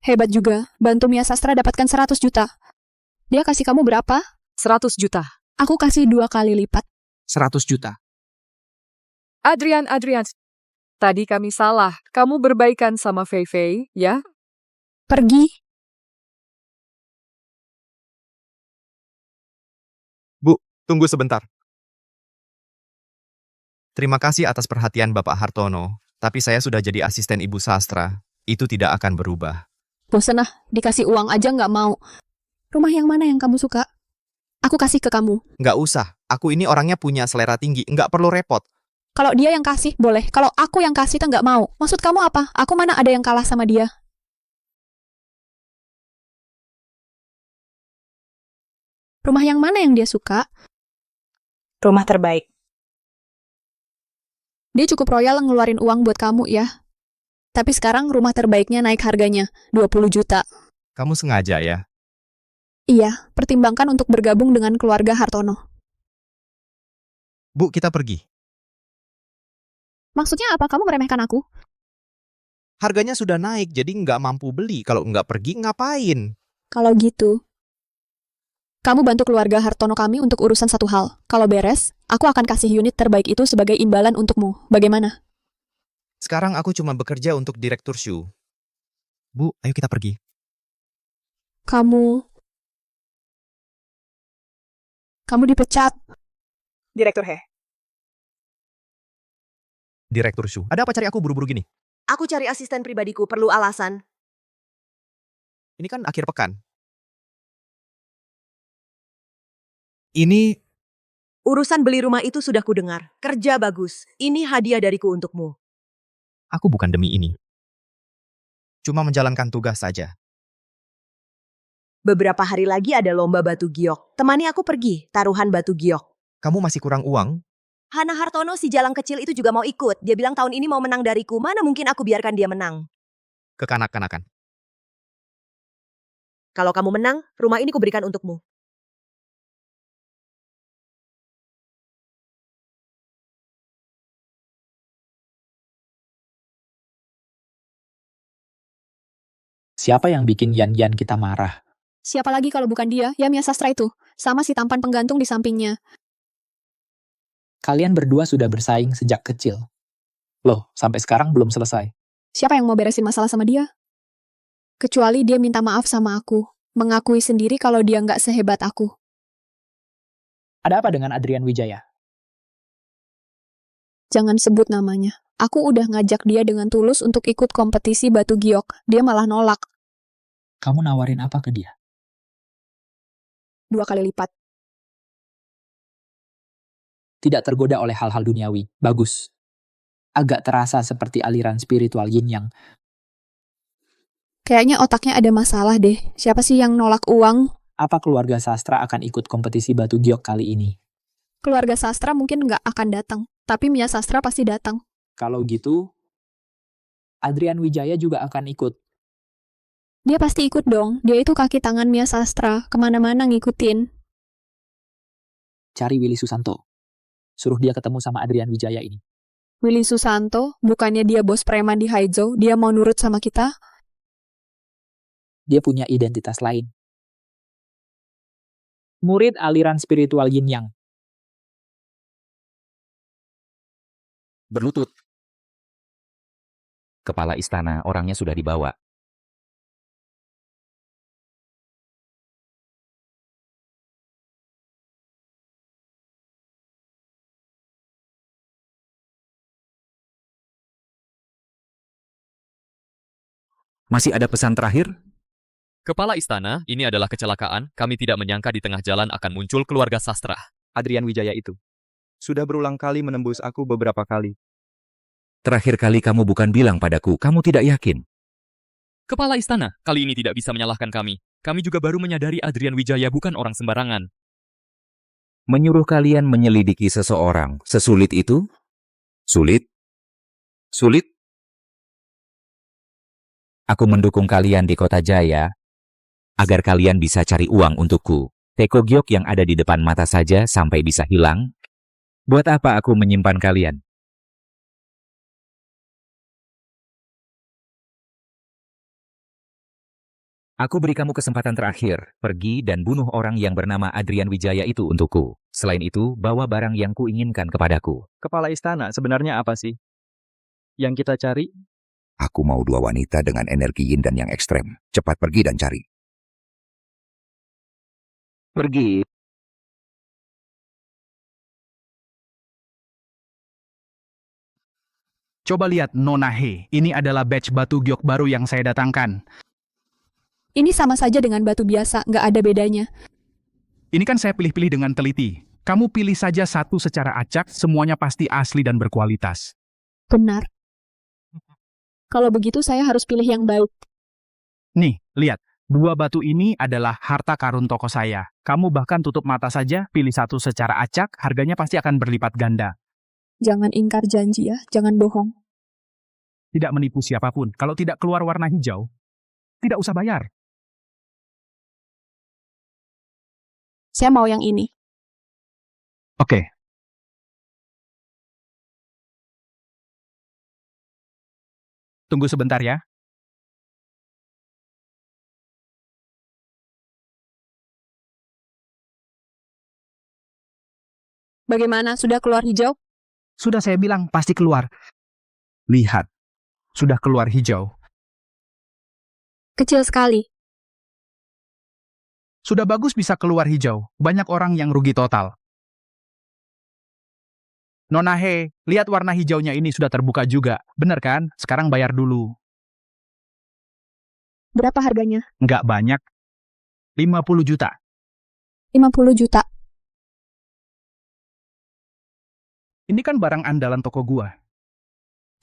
Hebat juga, bantu Mia Sastra dapatkan 100 juta. Dia kasih kamu berapa? 100 juta. Aku kasih 2 kali lipat. 100 juta. Adrian. Tadi kami salah. Kamu berbaikan sama Fei Fei, ya? Pergi. Bu, tunggu sebentar. Terima kasih atas perhatian Bapak Hartono, tapi saya sudah jadi asisten Ibu Sastra. Itu tidak akan berubah. Bosen ah, dikasih uang aja nggak mau. Rumah yang mana yang kamu suka? Aku kasih ke kamu. Nggak usah, aku ini orangnya punya selera tinggi, nggak perlu repot. Kalau dia yang kasih, boleh. Kalau aku yang kasih, nggak mau. Maksud kamu apa? Aku mana ada yang kalah sama dia? Rumah yang mana yang dia suka? Rumah terbaik. Dia cukup royal ngeluarin uang buat kamu ya. Tapi sekarang rumah terbaiknya naik harganya, 20 juta. Kamu sengaja ya? Iya, pertimbangkan untuk bergabung dengan keluarga Hartono. Bu, kita pergi. Maksudnya apa? Kamu meremehkan aku? Harganya sudah naik, jadi nggak mampu beli. Kalau nggak pergi, ngapain? Kalau gitu, kamu bantu keluarga Hartono kami untuk urusan satu hal. Kalau beres, aku akan kasih unit terbaik itu sebagai imbalan untukmu. Bagaimana? Sekarang aku cuma bekerja untuk Direktur Shu. Bu, ayo kita pergi. Kamu dipecat. Direktur He. Direktur Shu, ada apa cari aku buru-buru gini? Aku cari asisten pribadiku, perlu alasan. Ini kan akhir pekan. Ini Urusan beli rumah itu sudah kudengar. Kerja bagus. Ini hadiah dariku untukmu. aku bukan demi ini. Cuma menjalankan tugas saja. Beberapa hari lagi ada lomba batu giok. Temani aku pergi, taruhan batu giok. Kamu masih kurang uang? Hana Hartono si jalang kecil itu juga mau ikut. Dia bilang tahun ini mau menang dariku. Mana mungkin aku biarkan dia menang. Kekanak-kanakan. Kalau kamu menang, rumah ini kuberikan untukmu. Siapa yang bikin Yan kita marah? Siapa lagi kalau bukan dia? Ya Mia Sastra itu. Sama si tampan penggantung di sampingnya. Kalian berdua sudah bersaing sejak kecil. Loh, sampai sekarang belum selesai. Siapa yang mau beresin masalah sama dia? Kecuali dia minta maaf sama aku. Mengakui sendiri kalau dia nggak sehebat aku. Ada apa dengan Adrian Wijaya? Jangan sebut namanya. Aku udah ngajak dia dengan tulus untuk ikut kompetisi batu giok. Dia malah nolak. Kamu nawarin apa ke dia? 2 kali lipat. Tidak tergoda oleh hal-hal duniawi. Bagus. Agak terasa seperti aliran spiritual yin yang. Kayaknya otaknya ada masalah deh. Siapa sih yang nolak uang? Apa keluarga sastra akan ikut kompetisi batu giok kali ini? Keluarga sastra mungkin nggak akan datang. Tapi Mia Sastra pasti datang. Kalau gitu, Adrian Wijaya juga akan ikut. Dia pasti ikut dong. Dia itu kaki tangan Mia Sastra. Kemana-mana ngikutin. Cari Willy Susanto. Suruh dia ketemu sama Adrian Wijaya ini. Willy Susanto, bukannya dia bos preman di Haizhou, dia mau nurut sama kita? Dia punya identitas lain. Murid aliran spiritual yin yang. Berlutut. Kepala istana orangnya sudah dibawa. Masih ada pesan terakhir? Kepala istana, ini adalah kecelakaan. Kami tidak menyangka di tengah jalan akan muncul keluarga sastra. Adrian Wijaya itu. Sudah berulang kali menembus aku beberapa kali. Terakhir kali kamu bukan bilang padaku, kamu tidak yakin. Kepala istana, kali ini tidak bisa menyalahkan kami. Kami juga baru menyadari Adrian Wijaya bukan orang sembarangan. Menyuruh kalian menyelidiki seseorang, sesulit itu? Sulit? Sulit? Aku mendukung kalian di Kota Jaya, agar kalian bisa cari uang untukku. Teko giok yang ada di depan mata saja sampai bisa hilang. Buat apa aku menyimpan kalian? Aku beri kamu kesempatan terakhir, pergi dan bunuh orang yang bernama Adrian Wijaya itu untukku. Selain itu, bawa barang yang kuinginkan kepadaku. Kepala istana sebenarnya apa sih? Yang kita cari? Aku mau 2 wanita dengan energi yin dan yang ekstrem. Cepat pergi dan cari. Pergi. Coba lihat Nona He. Ini adalah batch batu giok baru yang saya datangkan. Ini sama saja dengan batu biasa, nggak ada bedanya. Ini kan saya pilih-pilih dengan teliti. Kamu pilih saja satu secara acak, semuanya pasti asli dan berkualitas. Benar. Kalau begitu saya harus pilih yang baik. Nih, lihat. 2 batu ini adalah harta karun toko saya. Kamu bahkan tutup mata saja, pilih satu secara acak, harganya pasti akan berlipat ganda. Jangan ingkar janji ya, jangan bohong. Tidak menipu siapapun. Kalau tidak keluar warna hijau, tidak usah bayar. Saya mau yang ini. Oke. Tunggu sebentar ya. Bagaimana? Sudah keluar hijau? Sudah saya bilang, pasti keluar. Lihat, sudah keluar hijau. Kecil sekali. Sudah bagus bisa keluar hijau. Banyak orang yang rugi total. Nona He, lihat warna hijaunya ini sudah terbuka juga. Bener kan? Sekarang bayar dulu. Berapa harganya? Nggak banyak. 50 juta. 50 juta. Ini kan barang andalan toko gua.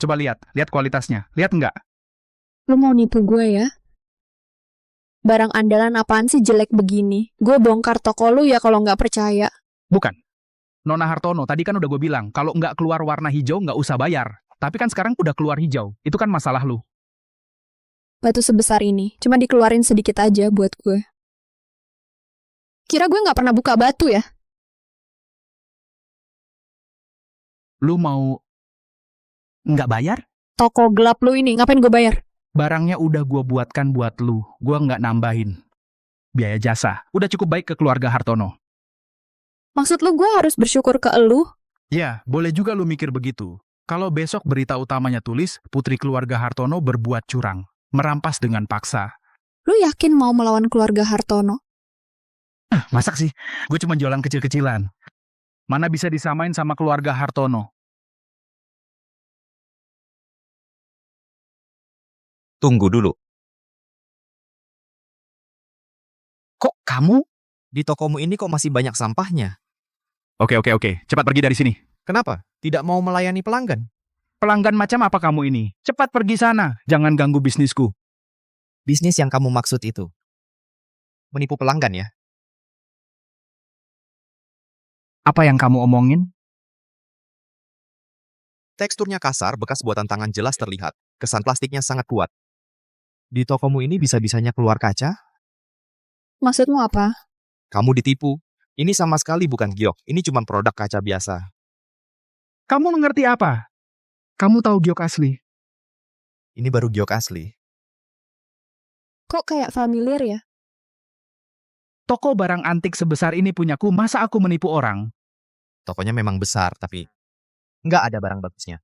Coba lihat kualitasnya. Lihat nggak? Lu mau nipu gue ya? Barang andalan apaan sih jelek begini? Gue bongkar toko lu ya kalau nggak percaya. Bukan. Nona Hartono, tadi kan udah gue bilang, kalau nggak keluar warna hijau nggak usah bayar. Tapi kan sekarang udah keluar hijau. Itu kan masalah lu. Batu sebesar ini, cuma dikeluarin sedikit aja buat gue. Kira gue nggak pernah buka batu ya? Lu mau nggak bayar? Toko gelap lu ini, ngapain gue bayar? Barangnya udah gue buatkan buat lu. Gue nggak nambahin. Biaya jasa. Udah cukup baik ke keluarga Hartono. Maksud lu gue harus bersyukur ke elu? Ya, boleh juga lu mikir begitu. Kalau besok berita utamanya tulis, putri keluarga Hartono berbuat curang. Merampas dengan paksa. Lu yakin mau melawan keluarga Hartono? Masak sih, gue cuma jualan kecil-kecilan. Mana bisa disamain sama keluarga Hartono? Tunggu dulu. Kok kamu? Di tokomu ini kok masih banyak sampahnya? Oke. Cepat pergi dari sini. Kenapa? Tidak mau melayani pelanggan? Pelanggan macam apa kamu ini? Cepat pergi sana. Jangan ganggu bisnisku. Bisnis yang kamu maksud itu? Menipu pelanggan ya? Apa yang kamu omongin? Teksturnya kasar, bekas buatan tangan jelas terlihat. Kesan plastiknya sangat kuat. Di tokomu ini bisa-bisanya keluar kaca? Maksudmu apa? Kamu ditipu. Ini sama sekali bukan giok. Ini cuma produk kaca biasa. Kamu mengerti apa? Kamu tahu giok asli? Ini baru giok asli. Kok kayak familiar ya? Toko barang antik sebesar ini punyaku, masa aku menipu orang? Tokonya memang besar, tapi nggak ada barang bagusnya.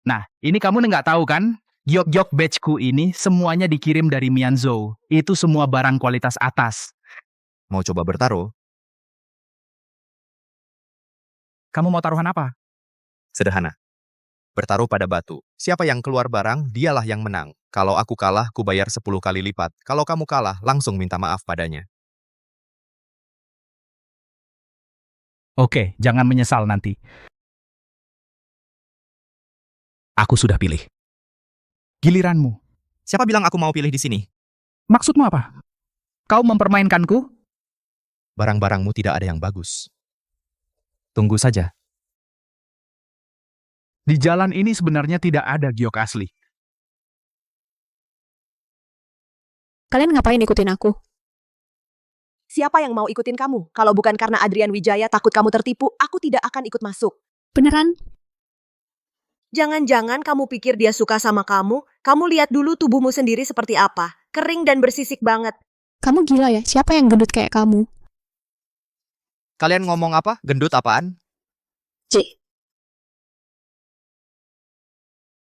Nah, ini kamu nggak tahu kan? Giok-giok batchku ini semuanya dikirim dari Mianzhou. Itu semua barang kualitas atas. Mau coba bertaruh? Kamu mau taruhan apa? Sederhana. Bertaruh pada batu. Siapa yang keluar barang, dialah yang menang. Kalau aku kalah, ku bayar 10 kali lipat. Kalau kamu kalah, langsung minta maaf padanya. Oke, jangan menyesal nanti. Aku sudah pilih. Giliranmu. Siapa bilang aku mau pilih di sini? Maksudmu apa? Kau mempermainkanku? Barang-barangmu tidak ada yang bagus. Tunggu saja. Di jalan ini sebenarnya tidak ada giok asli. Kalian ngapain ikutin aku? Siapa yang mau ikutin kamu? Kalau bukan karena Adrian Wijaya takut kamu tertipu, aku tidak akan ikut masuk. Beneran? Jangan-jangan kamu pikir dia suka sama kamu? Kamu lihat dulu tubuhmu sendiri seperti apa. Kering dan bersisik banget. Kamu gila ya? Siapa yang gendut kayak kamu? Kalian ngomong apa? Gendut apaan?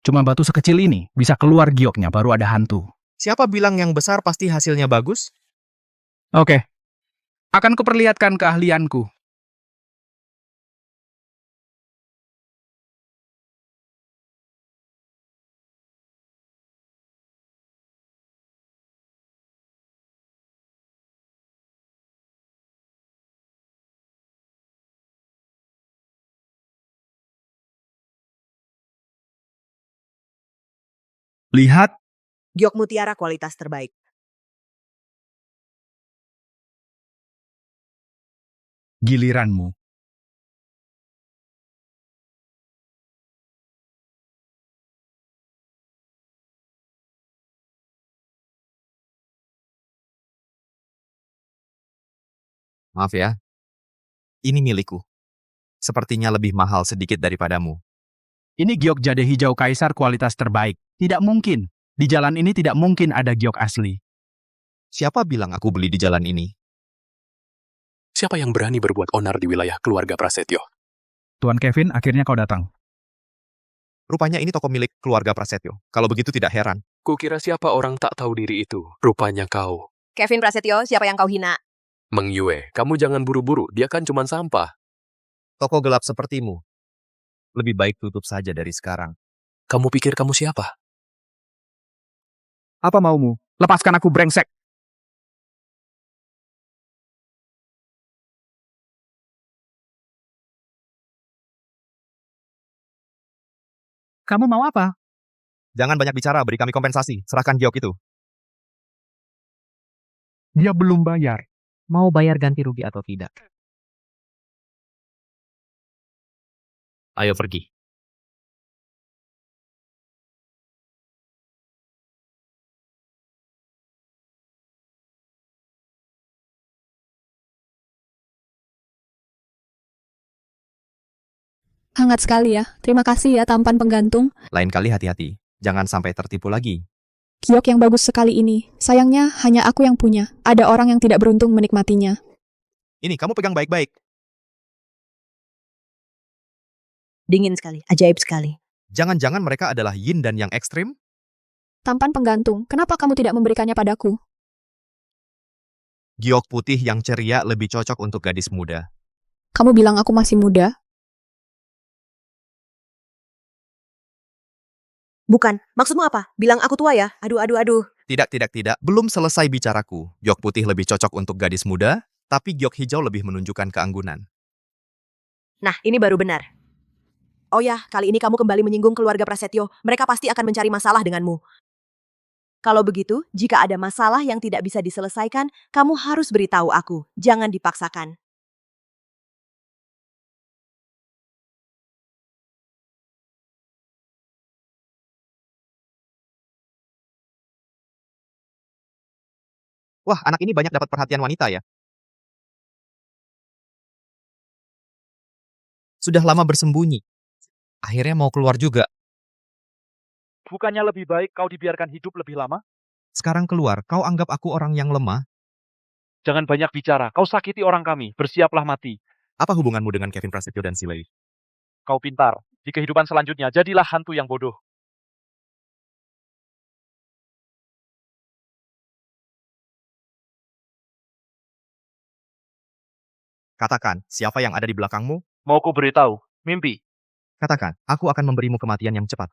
Cuma batu sekecil ini, bisa keluar gioknya, baru ada hantu. Siapa bilang yang besar pasti hasilnya bagus? Oke. Akan kuperlihatkan keahlianku. Lihat. Giok mutiara kualitas terbaik. Giliranmu. Maaf ya. Ini milikku. Sepertinya lebih mahal sedikit daripadamu. Ini giok jade hijau kaisar kualitas terbaik. Tidak mungkin. Di jalan ini tidak mungkin ada giok asli. Siapa bilang aku beli di jalan ini? Siapa yang berani berbuat onar di wilayah keluarga Prasetyo? Tuan Kevin, akhirnya kau datang. Rupanya ini toko milik keluarga Prasetyo. Kalau begitu tidak heran. Kukira siapa orang tak tahu diri itu. Rupanya kau. Kevin Prasetyo, siapa yang kau hina? Meng Yue, kamu jangan buru-buru. Dia kan cuma sampah. Toko gelap sepertimu. Lebih baik tutup saja dari sekarang. Kamu pikir kamu siapa? Apa maumu? Lepaskan aku, brengsek! Kamu mau apa? Jangan banyak bicara, beri kami kompensasi. Serahkan giok itu. Dia belum bayar. Mau bayar ganti rugi atau tidak? Ayo pergi. Hangat sekali ya. Terima kasih ya tampan penggantung. Lain kali hati-hati. Jangan sampai tertipu lagi. Giok yang bagus sekali ini. Sayangnya hanya aku yang punya. Ada orang yang tidak beruntung menikmatinya. Ini, kamu pegang baik-baik. Dingin sekali, ajaib sekali. Jangan-jangan mereka adalah yin dan yang ekstrim? Tampan penggantung, kenapa kamu tidak memberikannya padaku? Giok putih yang ceria lebih cocok untuk gadis muda. Kamu bilang aku masih muda? Bukan, maksudmu apa? Bilang aku tua ya? Aduh. Tidak. Belum selesai bicaraku. Giok putih lebih cocok untuk gadis muda, tapi giok hijau lebih menunjukkan keanggunan. Nah, ini baru benar. Oh ya, kali ini kamu kembali menyinggung keluarga Prasetyo. Mereka pasti akan mencari masalah denganmu. Kalau begitu, jika ada masalah yang tidak bisa diselesaikan, kamu harus beritahu aku. Jangan dipaksakan. Wah, anak ini banyak dapat perhatian wanita ya. Sudah lama bersembunyi. Akhirnya mau keluar juga. Bukannya lebih baik kau dibiarkan hidup lebih lama? Sekarang keluar, kau anggap aku orang yang lemah? Jangan banyak bicara, kau sakiti orang kami, bersiaplah mati. Apa hubunganmu dengan Kevin Prasetyo dan Silei? Kau pintar, di kehidupan selanjutnya jadilah hantu yang bodoh. Katakan, siapa yang ada di belakangmu? Mau ku beritahu, mimpi. Katakan, aku akan memberimu kematian yang cepat.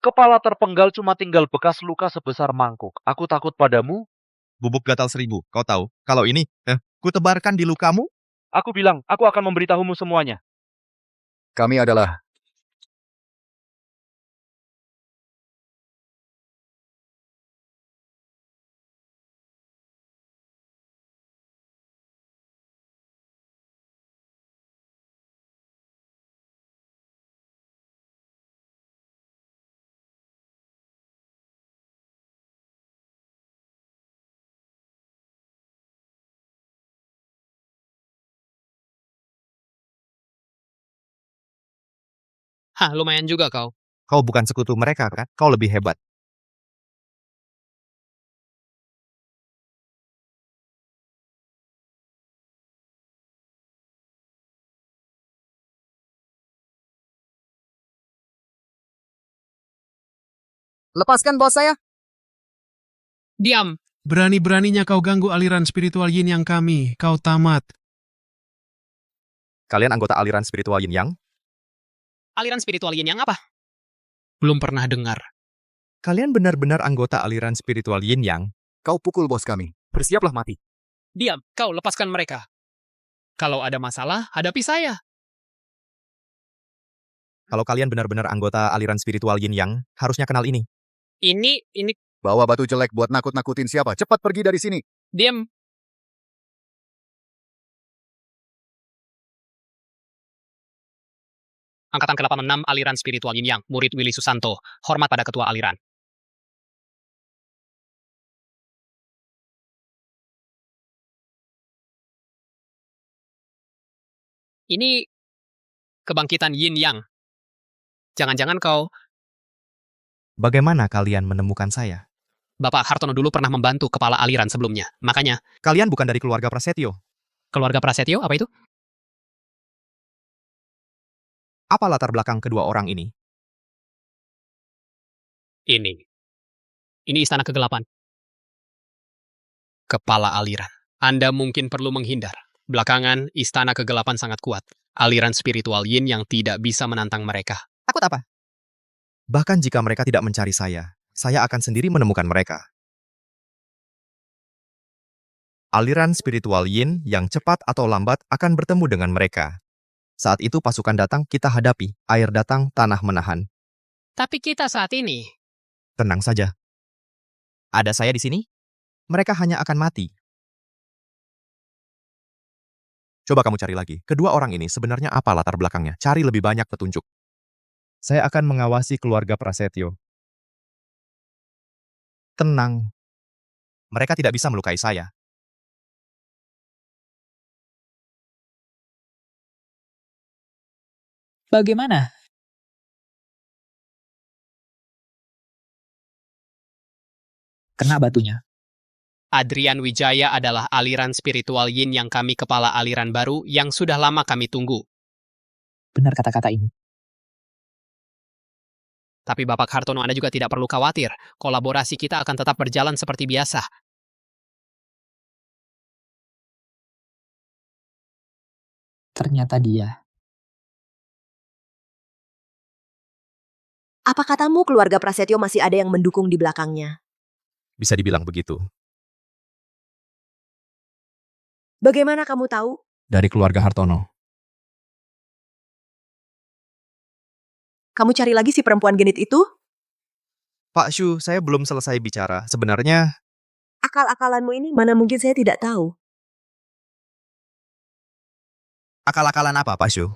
Kepala terpenggal cuma tinggal bekas luka sebesar mangkuk. Aku takut padamu. Bubuk gatal 1000, kau tahu? Kalau ini, ku tebarkan di lukamu? Aku bilang, aku akan memberitahumu semuanya. Kami adalah Hah, lumayan juga kau. Kau bukan sekutu mereka, kan? Kau lebih hebat. lepaskan bos saya. Diam. Berani-beraninya kau ganggu aliran spiritual yin yang kami. Kau tamat. Kalian anggota aliran spiritual yin yang? Aliran spiritual yin yang apa? Belum pernah dengar. Kalian benar-benar anggota aliran spiritual yin yang? Kau pukul bos kami. Bersiaplah mati. Diam, kau lepaskan mereka. Kalau ada masalah, hadapi saya. Kalau kalian benar-benar anggota aliran spiritual yin yang, harusnya kenal ini. Ini... Bawa batu jelek buat nakut-nakutin siapa? Cepat pergi dari sini. Diam. Angkatan ke-86 aliran spiritual yin yang, murid Willy Susanto. Hormat pada ketua aliran. Ini kebangkitan yin yang. Jangan-jangan kau Bagaimana kalian menemukan saya? Bapak Hartono dulu pernah membantu kepala aliran sebelumnya. Makanya, Kalian bukan dari keluarga Prasetyo. keluarga Prasetyo apa itu? Apa latar belakang kedua orang ini? Ini. Ini istana kegelapan. Kepala aliran. Anda mungkin perlu menghindar. Belakangan, istana kegelapan sangat kuat. Aliran spiritual yin yang tidak bisa menantang mereka. Takut apa? Bahkan jika mereka tidak mencari saya akan sendiri menemukan mereka. Aliran spiritual yin yang cepat atau lambat akan bertemu dengan mereka. Saat itu pasukan datang, kita hadapi. Air datang, tanah menahan. Tapi kita saat ini, Tenang saja. Ada saya di sini, mereka hanya akan mati. Coba kamu cari lagi. Kedua orang ini sebenarnya apa latar belakangnya? Cari lebih banyak petunjuk. Saya akan mengawasi keluarga Prasetyo. Tenang. Mereka tidak bisa melukai saya. Bagaimana? Kena batunya. Adrian Wijaya adalah aliran spiritual yin yang kami kepala aliran baru yang sudah lama kami tunggu. Benar kata-kata ini. Tapi Bapak Hartono, Anda juga tidak perlu khawatir. Kolaborasi kita akan tetap berjalan seperti biasa. Ternyata dia. Apa katamu keluarga Prasetyo masih ada yang mendukung di belakangnya? Bisa dibilang begitu. Bagaimana kamu tahu? Dari keluarga Hartono. Kamu cari lagi si perempuan genit itu? Pak Shu, saya belum selesai bicara. Sebenarnya, Akal-akalanmu ini mana mungkin saya tidak tahu. akal-akalan apa, Pak Shu?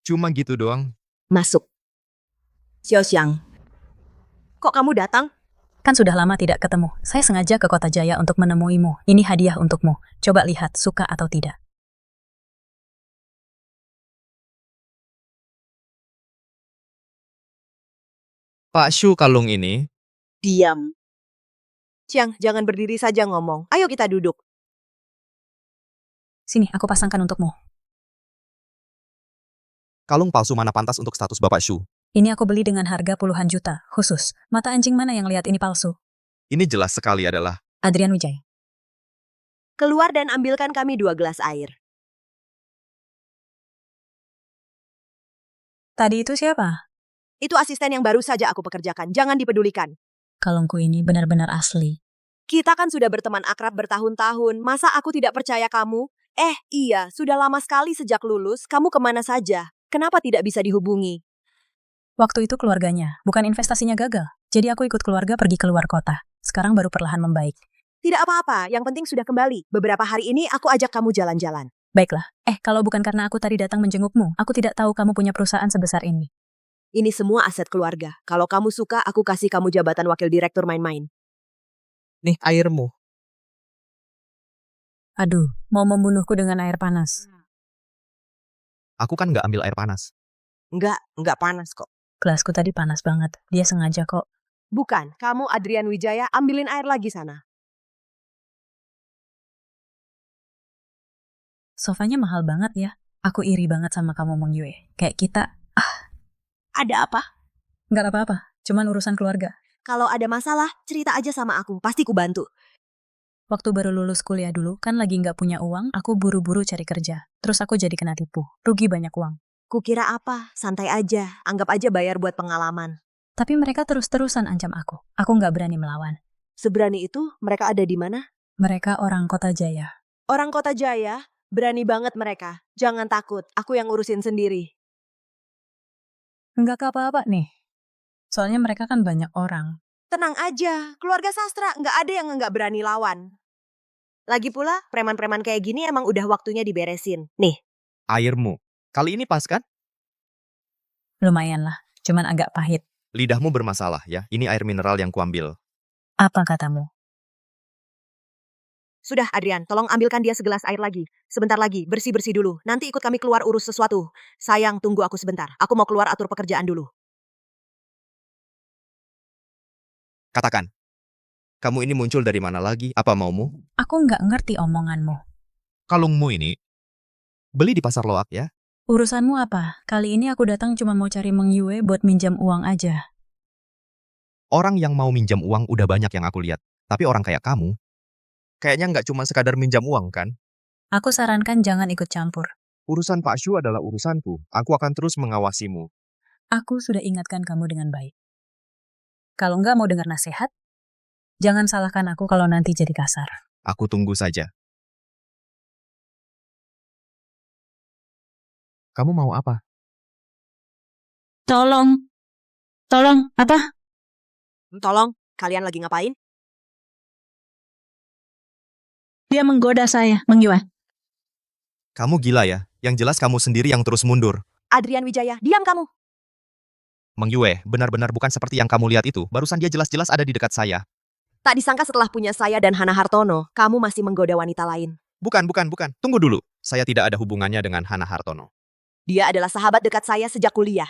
Cuma gitu doang. Masuk. Xiao Xiang. Kok kamu datang? Kan sudah lama tidak ketemu. Saya sengaja ke Kota Jaya untuk menemuimu. Ini hadiah untukmu. Coba lihat, suka atau tidak. Pak Shu, kalung ini. Diam. Xiang, jangan berdiri saja ngomong. Ayo kita duduk. Sini, aku pasangkan untukmu. Kalung palsu mana pantas untuk status Bapak Shu? Ini aku beli dengan harga puluhan juta, khusus. Mata anjing mana yang lihat ini palsu? Ini jelas sekali adalah Adrian Wijaya. Keluar dan ambilkan kami 2 gelas air. Tadi itu siapa? Itu asisten yang baru saja aku pekerjakan. Jangan dipedulikan. Kalungku ini benar-benar asli. Kita kan sudah berteman akrab bertahun-tahun. Masa aku tidak percaya kamu? Iya, sudah lama sekali sejak lulus. Kamu kemana saja? Kenapa tidak bisa dihubungi? Waktu itu keluarganya, bukan investasinya gagal. Jadi aku ikut keluarga pergi keluar kota. Sekarang baru perlahan membaik. Tidak apa-apa, yang penting sudah kembali. Beberapa hari ini aku ajak kamu jalan-jalan. Baiklah. Kalau bukan karena aku tadi datang menjengukmu, aku tidak tahu kamu punya perusahaan sebesar ini. Ini semua aset keluarga. Kalau kamu suka, aku kasih kamu jabatan wakil direktur main-main. Nih airmu. Aduh, mau membunuhku dengan air panas. aku kan nggak ambil air panas. Enggak panas kok. Gelasku tadi panas banget. Dia sengaja kok. Bukan, kamu Adrian Wijaya ambilin air lagi sana. Sofanya mahal banget ya. Aku iri banget sama kamu, Mong Yue. Kayak kita, Ada apa? nggak apa-apa. Cuman urusan keluarga. Kalau ada masalah, cerita aja sama aku. Pasti ku bantu. Waktu baru lulus kuliah dulu, kan lagi nggak punya uang, aku buru-buru cari kerja. Terus aku jadi kena tipu. Rugi banyak uang. Kukira apa? Santai aja. Anggap aja bayar buat pengalaman. Tapi mereka terus-terusan ancam aku. Aku nggak berani melawan. Seberani itu, mereka ada di mana? Mereka orang Kota Jaya. Orang Kota Jaya? Berani banget mereka. Jangan takut, aku yang urusin sendiri. Nggak apa-apa nih. Soalnya mereka kan banyak orang. Tenang aja, keluarga sastra nggak ada yang nggak berani lawan. Lagi pula, preman-preman kayak gini emang udah waktunya diberesin. Nih. Airmu. Kali ini pas kan? Lumayan lah, cuman agak pahit. Lidahmu bermasalah ya. Ini air mineral yang kuambil. Apa katamu? Sudah, Adrian, tolong ambilkan dia segelas air lagi. Sebentar lagi, bersih-bersih dulu. Nanti ikut kami keluar urus sesuatu. Sayang, tunggu aku sebentar. Aku mau keluar atur pekerjaan dulu. Katakan, kamu ini muncul dari mana lagi? Apa maumu? Aku nggak ngerti omonganmu. Kalungmu ini beli di pasar loak ya? Urusanmu apa? Kali ini aku datang cuma mau cari Meng Yue buat minjam uang aja. Orang yang mau minjam uang udah banyak yang aku lihat. Tapi orang kayak kamu, kayaknya nggak cuma sekadar minjam uang kan? Aku sarankan jangan ikut campur. Urusan Pak Shu adalah urusanku. Aku akan terus mengawasimu. Aku sudah ingatkan kamu dengan baik. Kalau nggak mau dengar nasihat, jangan salahkan aku kalau nanti jadi kasar. Aku tunggu saja. Kamu mau apa? Tolong. Tolong, apa? Tolong, kalian lagi ngapain? Dia menggoda saya, Meng Yue. Kamu gila ya? Yang jelas kamu sendiri yang terus mundur. Adrian Wijaya, diam kamu. Meng Yue, benar-benar bukan seperti yang kamu lihat itu. Barusan dia jelas-jelas ada di dekat saya. Tak disangka setelah punya saya dan Hana Hartono, kamu masih menggoda wanita lain. Bukan. Tunggu dulu. Saya tidak ada hubungannya dengan Hana Hartono. Dia adalah sahabat dekat saya sejak kuliah.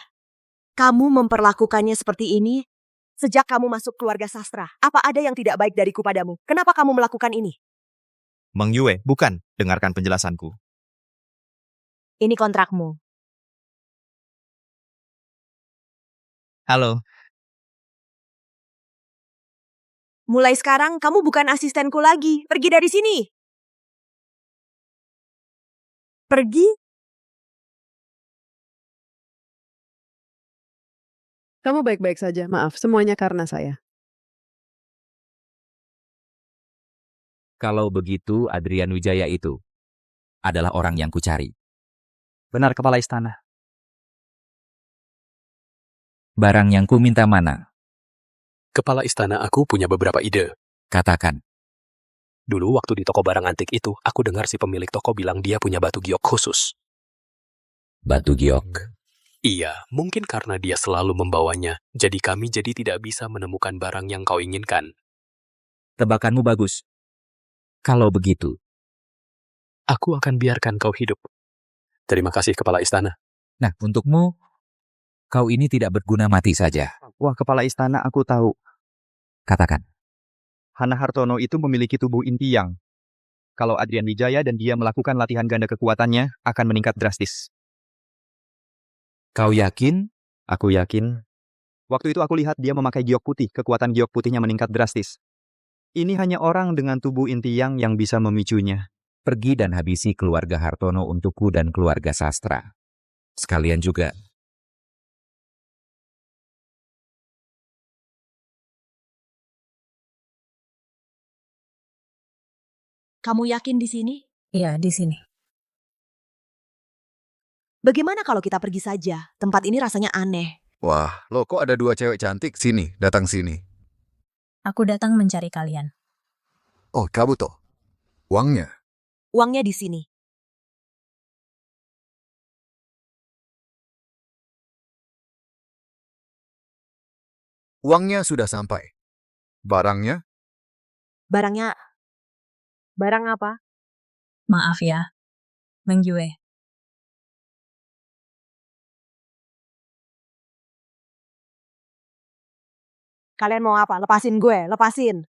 Kamu memperlakukannya seperti ini sejak kamu masuk keluarga sastra. Apa ada yang tidak baik dariku padamu? Kenapa kamu melakukan ini? Meng Yue, bukan. Dengarkan penjelasanku. Ini kontrakmu. Halo. Mulai sekarang kamu bukan asistenku lagi. Pergi dari sini. Pergi. Kamu baik-baik saja, maaf, semuanya karena saya. Kalau begitu, Adrian Wijaya itu adalah orang yang kucari. Benar, Kepala Istana. Barang yang ku minta mana? Kepala Istana, aku punya beberapa ide. Katakan. Dulu waktu di toko barang antik itu, aku dengar si pemilik toko bilang dia punya batu giok khusus. Batu giok? Iya, mungkin karena dia selalu membawanya, jadi kami tidak bisa menemukan barang yang kau inginkan. Tebakanmu bagus. Kalau begitu, aku akan biarkan kau hidup. Terima kasih, Kepala Istana. Nah, untukmu, kau ini tidak berguna, mati saja. Wah, Kepala Istana, aku tahu. Katakan. Hana Hartono itu memiliki tubuh inti yang, kalau Adrian Wijaya dan dia melakukan latihan ganda kekuatannya, akan meningkat drastis. Kau yakin? Aku yakin. Waktu itu aku lihat dia memakai giok putih, kekuatan giok putihnya meningkat drastis. Ini hanya orang dengan tubuh inti yang bisa memicunya. Pergi dan habisi keluarga Hartono untukku dan keluarga sastra. Sekalian juga. Kamu yakin di sini? Iya, di sini. Bagaimana kalau kita pergi saja? Tempat ini rasanya aneh. Wah, loh kok ada 2 cewek cantik? Sini, datang sini. Aku datang mencari kalian. Oh, Kabuto. Uangnya? Uangnya di sini. Uangnya sudah sampai. Barangnya? Barang apa? Maaf ya, Meng Yue. Kalian mau apa? Lepasin gue, lepasin.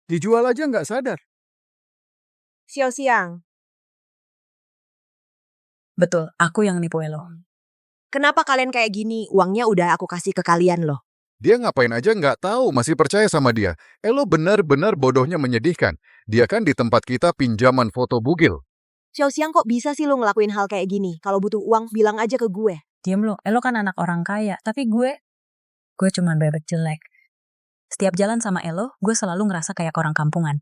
Dijual aja nggak sadar. Xiao Xiang. Betul, aku yang nipu Elo. Kenapa kalian kayak gini? Uangnya udah aku kasih ke kalian loh. Dia ngapain aja nggak tahu, masih percaya sama dia. Elo benar-benar bodohnya menyedihkan. Dia kan di tempat kita pinjaman foto bugil. Xiao Xiang, kok bisa sih lo ngelakuin hal kayak gini? Kalau butuh uang, bilang aja ke gue. Diam lo, Elo kan anak orang kaya, tapi gue cuman bebek jelek. Setiap jalan sama Elo, gue selalu ngerasa kayak orang kampungan.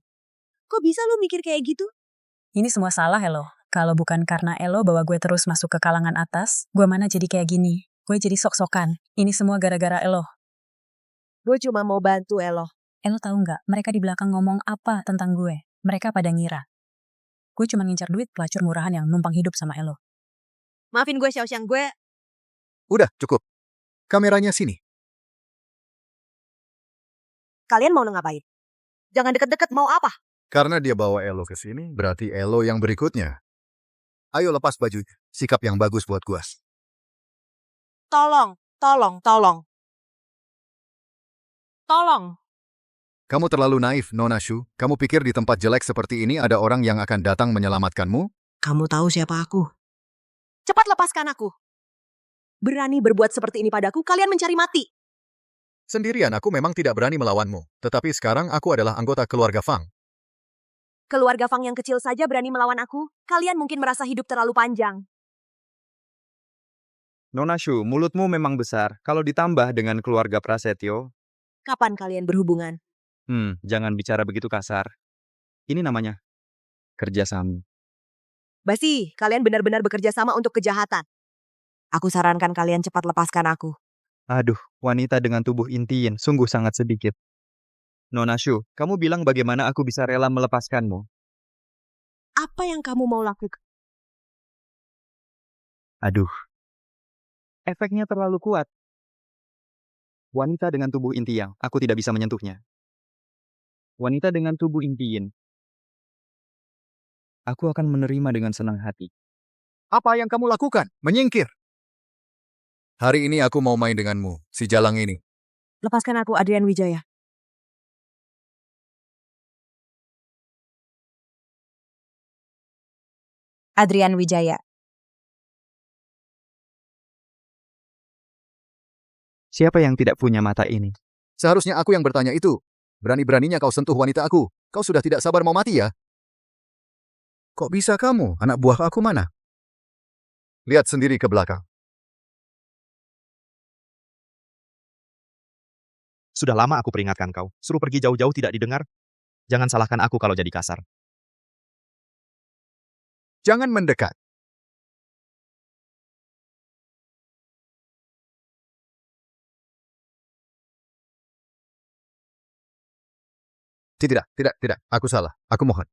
Kok bisa lo mikir kayak gitu? Ini semua salah, Elo. Kalau bukan karena Elo bawa gue terus masuk ke kalangan atas, gue mana jadi kayak gini. Gue jadi sok-sokan. Ini semua gara-gara Elo. Gue cuma mau bantu Elo. Elo tahu nggak, mereka di belakang ngomong apa tentang gue? Mereka pada ngira gue cuma ngincar duit pelacur murahan yang numpang hidup sama Elo. Maafin gue, Xiao Xiang, gue... Udah, cukup. Kameranya sini. Kalian mau ngapain? Jangan deket-deket, mau apa? Karena dia bawa Elo ke sini, berarti Elo yang berikutnya. Ayo lepas baju. Sikap yang bagus buat gua. Tolong, tolong, tolong. Tolong. Kamu terlalu naif, Nona Shu. Kamu pikir di tempat jelek seperti ini ada orang yang akan datang menyelamatkanmu? Kamu tahu siapa aku? Cepat lepaskan aku. Berani berbuat seperti ini padaku, kalian mencari mati. Sendirian aku memang tidak berani melawanmu. Tetapi sekarang aku adalah anggota keluarga Fang. Keluarga Fang yang kecil saja berani melawan aku. Kalian mungkin merasa hidup terlalu panjang. Nona Shu, mulutmu memang besar. Kalau ditambah dengan keluarga Prasetyo, Kapan kalian berhubungan? jangan bicara begitu kasar. Ini namanya kerjasama. Basi, kalian benar-benar bekerja sama untuk kejahatan. Aku sarankan kalian cepat lepaskan aku. Aduh, wanita dengan tubuh intiin sungguh sangat sedikit. Nona Shu, kamu bilang bagaimana aku bisa rela melepaskanmu? Apa yang kamu mau lakukan? Aduh, efeknya terlalu kuat. Wanita dengan tubuh intiyang, aku tidak bisa menyentuhnya. Wanita dengan tubuh intiin, aku akan menerima dengan senang hati. Apa yang kamu lakukan? Menyingkir. Hari ini aku mau main denganmu, si jalang ini. Lepaskan aku, Adrian Wijaya. Adrian Wijaya. Siapa yang tidak punya mata ini? Seharusnya aku yang bertanya itu. Berani-beraninya kau sentuh wanita aku. Kau sudah tidak sabar mau mati ya? Kok bisa kamu? Anak buah aku mana? Lihat sendiri ke belakang. Sudah lama aku peringatkan kau. Suruh pergi jauh-jauh tidak didengar. Jangan salahkan aku kalau jadi kasar. Jangan mendekat. Tidak. Aku salah. Aku mohon.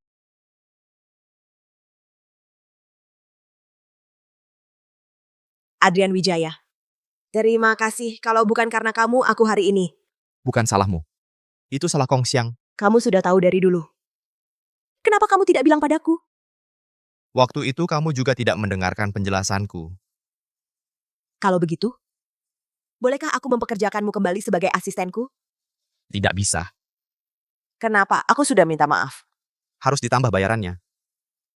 Adrian Wijaya. Terima kasih. Kalau bukan karena kamu, aku hari ini. Bukan salahmu. Itu salah Kong Xiang. Kamu sudah tahu dari dulu. Kenapa kamu tidak bilang padaku? Waktu itu kamu juga tidak mendengarkan penjelasanku. Kalau begitu, bolehkah aku mempekerjakanmu kembali sebagai asistenku? Tidak bisa. Kenapa? Aku sudah minta maaf. Harus ditambah bayarannya.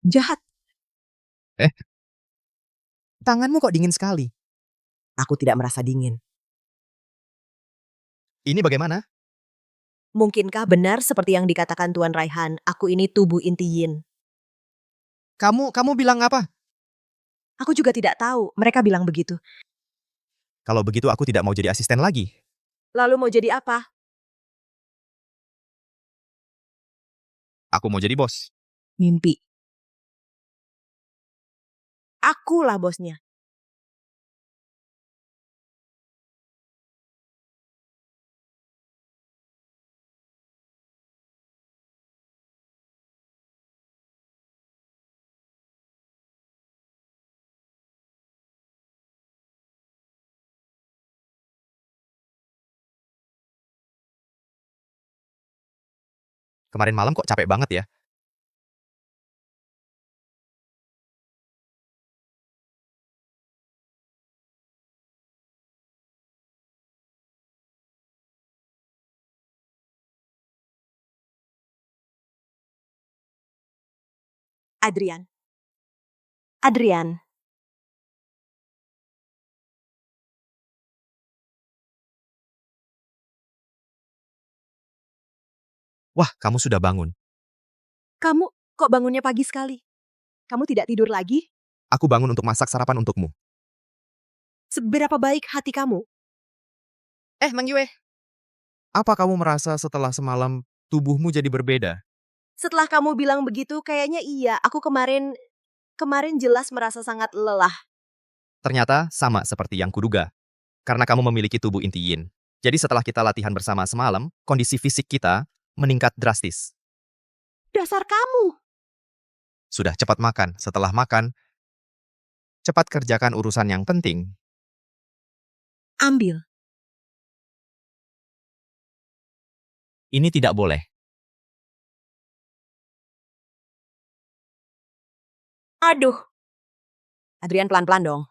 Jahat. Tanganmu kok dingin sekali. Aku tidak merasa dingin. Ini bagaimana? Mungkinkah benar seperti yang dikatakan Tuan Raihan, aku ini tubuh inti yin? Kamu bilang apa? Aku juga tidak tahu. Mereka bilang begitu. Kalau begitu aku tidak mau jadi asisten lagi. Lalu mau jadi apa? Aku mau jadi bos. Mimpi. Akulah bosnya. Kemarin malam kok capek banget ya? Adrian. Adrian. Wah, kamu sudah bangun. Kamu kok bangunnya pagi sekali? Kamu tidak tidur lagi? Aku bangun untuk masak sarapan untukmu. Seberapa baik hati kamu? Mang Yue. Apa kamu merasa setelah semalam tubuhmu jadi berbeda? Setelah kamu bilang begitu, kayaknya iya. Aku kemarin jelas merasa sangat lelah. Ternyata sama seperti yang kuduga. Karena kamu memiliki tubuh inti yin. Jadi setelah kita latihan bersama semalam, kondisi fisik kita meningkat drastis. Dasar kamu. Sudah cepat makan. Setelah makan, cepat kerjakan urusan yang penting. Ambil. Ini tidak boleh. Aduh. Adrian pelan-pelan dong.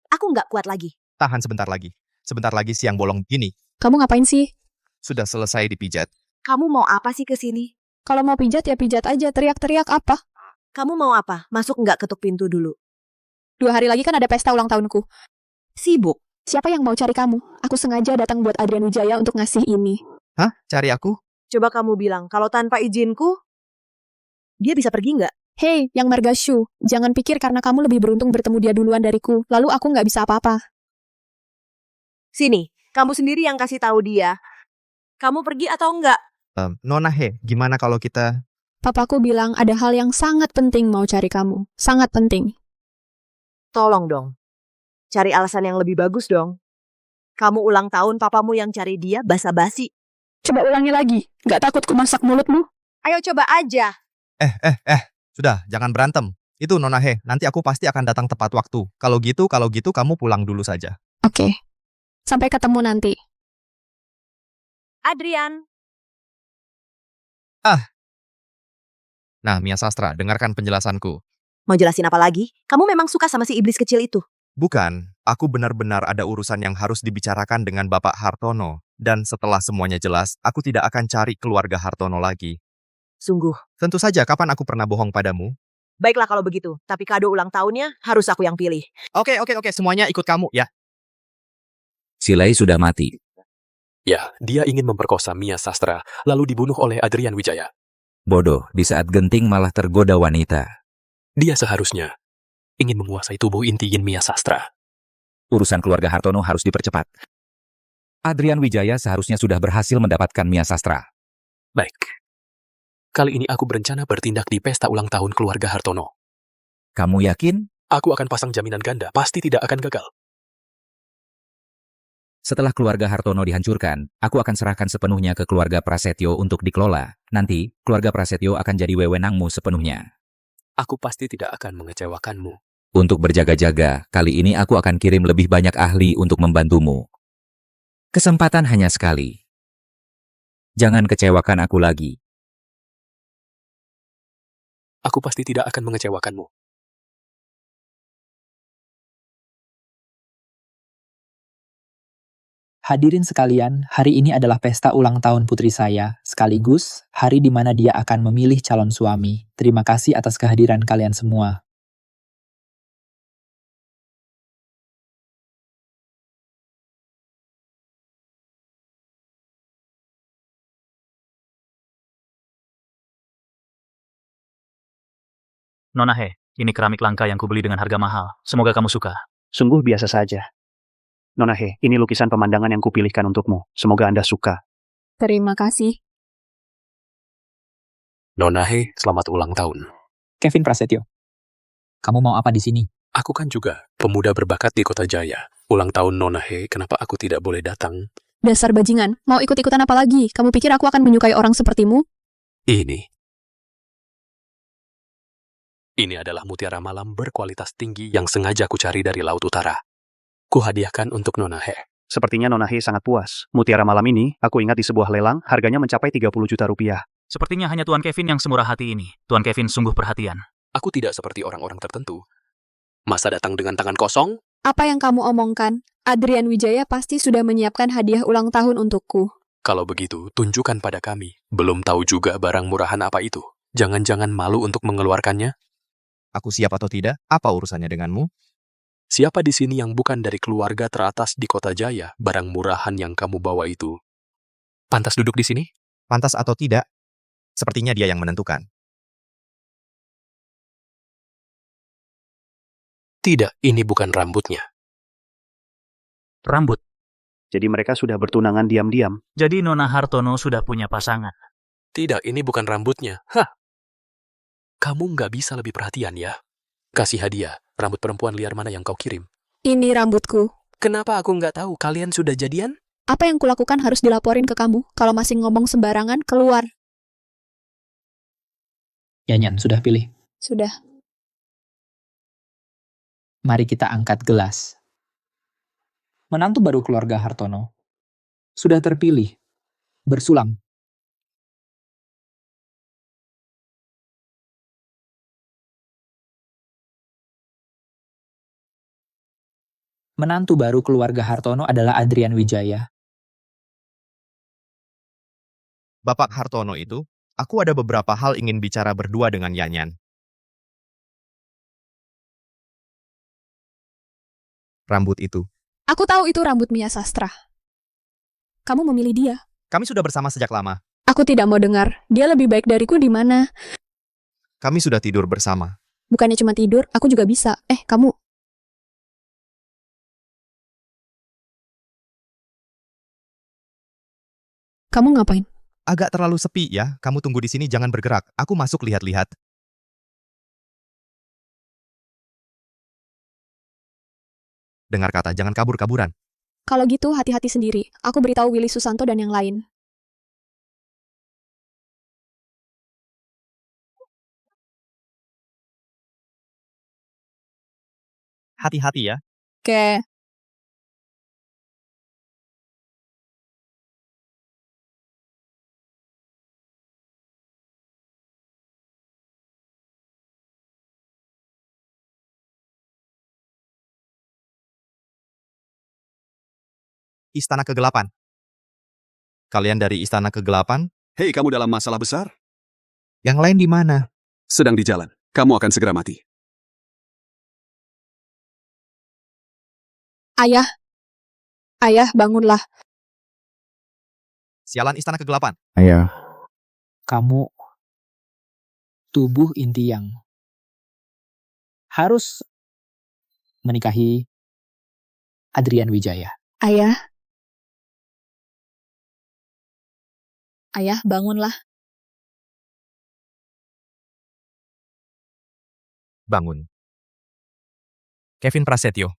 Aku nggak kuat lagi. Tahan sebentar lagi. Sebentar lagi siang bolong gini. Kamu ngapain sih? Sudah selesai dipijat. Kamu mau apa sih ke sini? Kalau mau pijat ya pijat aja, teriak-teriak apa? Kamu mau apa? Masuk nggak ketuk pintu dulu? 2 hari lagi kan ada pesta ulang tahunku. Sibuk. Siapa yang mau cari kamu? Aku sengaja datang buat Adrian Wijaya untuk ngasih ini. Hah? Cari aku? Coba kamu bilang, kalau tanpa izinku, dia bisa pergi nggak? Hei, yang Margashu, jangan pikir karena kamu lebih beruntung bertemu dia duluan dariku, lalu aku nggak bisa apa-apa. Sini, kamu sendiri yang kasih tahu dia. Kamu pergi atau enggak? Nona He, gimana kalau kita... Papaku bilang ada hal yang sangat penting mau cari kamu. Sangat penting. Tolong dong. Cari alasan yang lebih bagus dong. Kamu ulang tahun, papamu yang cari dia basa-basi. Coba ulangi lagi. Nggak takut ku masak mulutmu? Ayo coba aja. Sudah, jangan berantem. Itu Nona He, nanti aku pasti akan datang tepat waktu. Kalau gitu kamu pulang dulu saja. Oke. Sampai ketemu nanti. Adrian. Nah, Mia Sastra, dengarkan penjelasanku. Mau jelasin apa lagi? Kamu memang suka sama si iblis kecil itu? Bukan, aku benar-benar ada urusan yang harus dibicarakan dengan Bapak Hartono. Dan setelah semuanya jelas, aku tidak akan cari keluarga Hartono lagi. Sungguh. Tentu saja, kapan aku pernah bohong padamu? Baiklah kalau begitu, tapi kado ulang tahunnya harus aku yang pilih. Oke, semuanya ikut kamu, ya. Silai sudah mati. Ya, dia ingin memperkosa Mia Sastra, lalu dibunuh oleh Adrian Wijaya. Bodoh, di saat genting malah tergoda wanita. Dia seharusnya ingin menguasai tubuh inti Yin Mia Sastra. Urusan keluarga Hartono harus dipercepat. Adrian Wijaya seharusnya sudah berhasil mendapatkan Mia Sastra. Baik. Kali ini aku berencana bertindak di pesta ulang tahun keluarga Hartono. Kamu yakin? Aku akan pasang jaminan ganda, pasti tidak akan gagal. Setelah keluarga Hartono dihancurkan, aku akan serahkan sepenuhnya ke keluarga Prasetyo untuk dikelola. Nanti, keluarga Prasetyo akan jadi wewenangmu sepenuhnya. Aku pasti tidak akan mengecewakanmu. Untuk berjaga-jaga, kali ini aku akan kirim lebih banyak ahli untuk membantumu. Kesempatan hanya sekali. Jangan kecewakan aku lagi. Aku pasti tidak akan mengecewakanmu. Hadirin sekalian, hari ini adalah pesta ulang tahun putri saya, sekaligus hari di mana dia akan memilih calon suami. Terima kasih atas kehadiran kalian semua. Nona He, ini keramik langka yang kubeli dengan harga mahal. Semoga kamu suka. Sungguh biasa saja. Nona He, ini lukisan pemandangan yang kupilihkan untukmu. Semoga Anda suka. Terima kasih. Nona He, selamat ulang tahun. Kevin Prasetyo, kamu mau apa di sini? Aku kan juga pemuda berbakat di Kota Jaya. Ulang tahun Nona He, kenapa aku tidak boleh datang? Dasar bajingan, mau ikut-ikutan apa lagi? Kamu pikir aku akan menyukai orang sepertimu? Ini adalah mutiara malam berkualitas tinggi yang sengaja aku cari dari Laut Utara. Kuhadiahkan untuk Nona He. Sepertinya Nona He sangat puas. Mutiara malam ini, aku ingat di sebuah lelang, harganya mencapai 30 juta rupiah. Sepertinya hanya Tuan Kevin yang semurah hati ini. Tuan Kevin sungguh perhatian. Aku tidak seperti orang-orang tertentu. Masa datang dengan tangan kosong? Apa yang kamu omongkan? Adrian Wijaya pasti sudah menyiapkan hadiah ulang tahun untukku. Kalau begitu, tunjukkan pada kami. Belum tahu juga barang murahan apa itu. Jangan-jangan malu untuk mengeluarkannya? Aku siap atau tidak? Apa urusannya denganmu? Siapa di sini yang bukan dari keluarga teratas di Kota Jaya, barang murahan yang kamu bawa itu pantas duduk di sini? Pantas atau tidak? Sepertinya dia yang menentukan. Tidak, ini bukan rambutnya. Rambut. Jadi mereka sudah bertunangan diam-diam. Jadi Nona Hartono sudah punya pasangan. Tidak, ini bukan rambutnya. Hah! Kamu nggak bisa lebih perhatian ya? Kasih hadiah, rambut perempuan liar mana yang kau kirim? Ini rambutku. Kenapa aku nggak tahu? Kalian sudah jadian? Apa yang kulakukan harus dilaporin ke kamu. Kalau masih ngomong sembarangan, keluar. Yanyan, sudah pilih? Sudah. Mari kita angkat gelas. Menantu baru keluarga Hartono sudah terpilih, bersulang. menantu baru keluarga Hartono adalah Adrian Wijaya. Bapak Hartono itu, aku ada beberapa hal ingin bicara berdua dengan Yanyan. Rambut itu. Aku tahu itu rambut Mia Sastra. Kamu memilih dia. Kami sudah bersama sejak lama. Aku tidak mau dengar. Dia lebih baik dariku di mana? Kami sudah tidur bersama. Bukannya cuma tidur, aku juga bisa. Kamu. Kamu ngapain? Agak terlalu sepi ya, kamu tunggu di sini jangan bergerak. Aku masuk lihat-lihat. Dengar kata, jangan kabur-kaburan. Kalau gitu, hati-hati sendiri. Aku beritahu Willy Susanto dan yang lain. Hati-hati ya. Oke. Istana Kegelapan. Kalian dari Istana Kegelapan? Hei, kamu dalam masalah besar? Yang lain di mana? Sedang di jalan. Kamu akan segera mati. Ayah. Ayah, bangunlah. Sialan Istana Kegelapan. Ayah. Kamu tubuh inti yang harus menikahi Adrian Wijaya. Ayah. Ayah, bangunlah. Bangun. Kevin Prasetyo.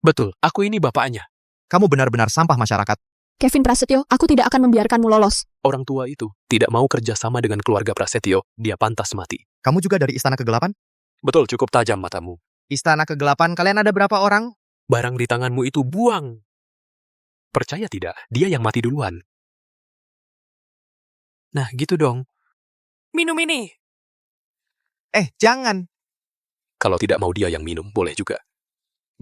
Betul, aku ini bapaknya. Kamu benar-benar sampah masyarakat. Kevin Prasetyo, aku tidak akan membiarkanmu lolos. Orang tua itu tidak mau kerja sama dengan keluarga Prasetyo. Dia pantas mati. Kamu juga dari Istana Kegelapan? Betul, cukup tajam matamu. Istana Kegelapan, kalian ada berapa orang? Barang di tanganmu itu buang. Percaya tidak, dia yang mati duluan. Nah, gitu dong. Minum ini. Jangan. Kalau tidak mau dia yang minum, boleh juga.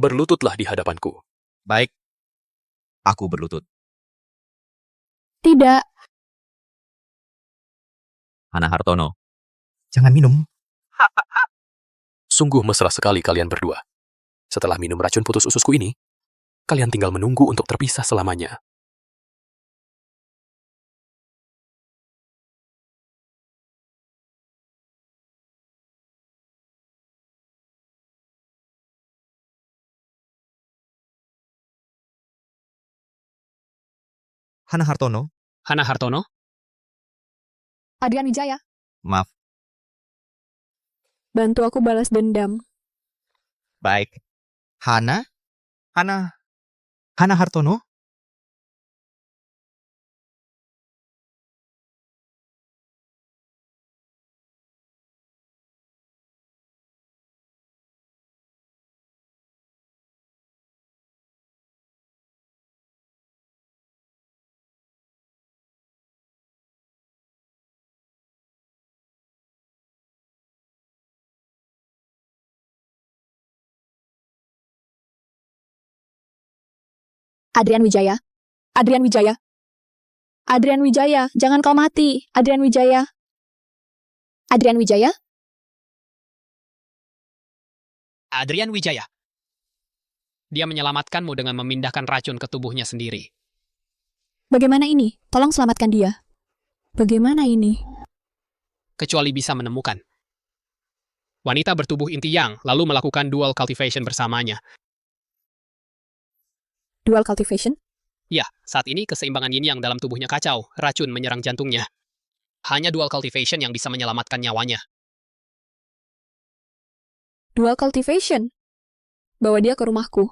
Berlututlah di hadapanku. Baik. Aku berlutut. Tidak. Hana Hartono. Jangan minum. Sungguh mesra sekali kalian berdua. Setelah minum racun putus ususku ini, kalian tinggal menunggu untuk terpisah selamanya. Hana Hartono. Hana Hartono? Adrian Wijaya. Maaf. Bantu aku balas dendam. Baik. Hana Hartono? Adrian Wijaya. Adrian Wijaya. Adrian Wijaya, jangan kau mati. Adrian Wijaya. Adrian Wijaya? Adrian Wijaya. Dia menyelamatkanmu dengan memindahkan racun ke tubuhnya sendiri. Bagaimana ini? Tolong selamatkan dia. Bagaimana ini? Kecuali bisa menemukan. Wanita bertubuh inti yang lalu melakukan dual cultivation bersamanya. Dual cultivation? Ya, saat ini keseimbangan yin yang dalam tubuhnya kacau, racun menyerang jantungnya. Hanya dual cultivation yang bisa menyelamatkan nyawanya. Dual cultivation? Bawa dia ke rumahku.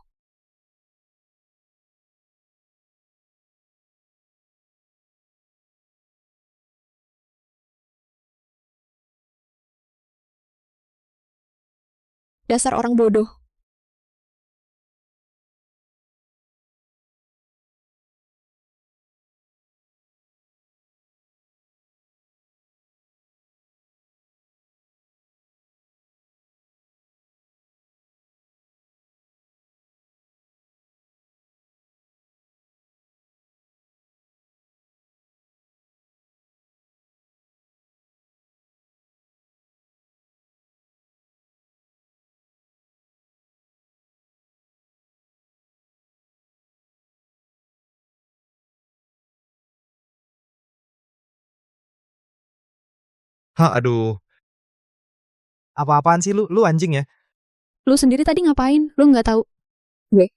Dasar orang bodoh. Hah, aduh. Apa-apaan sih lu? Lu anjing ya? Lu sendiri tadi ngapain? Lu nggak tahu? Gue.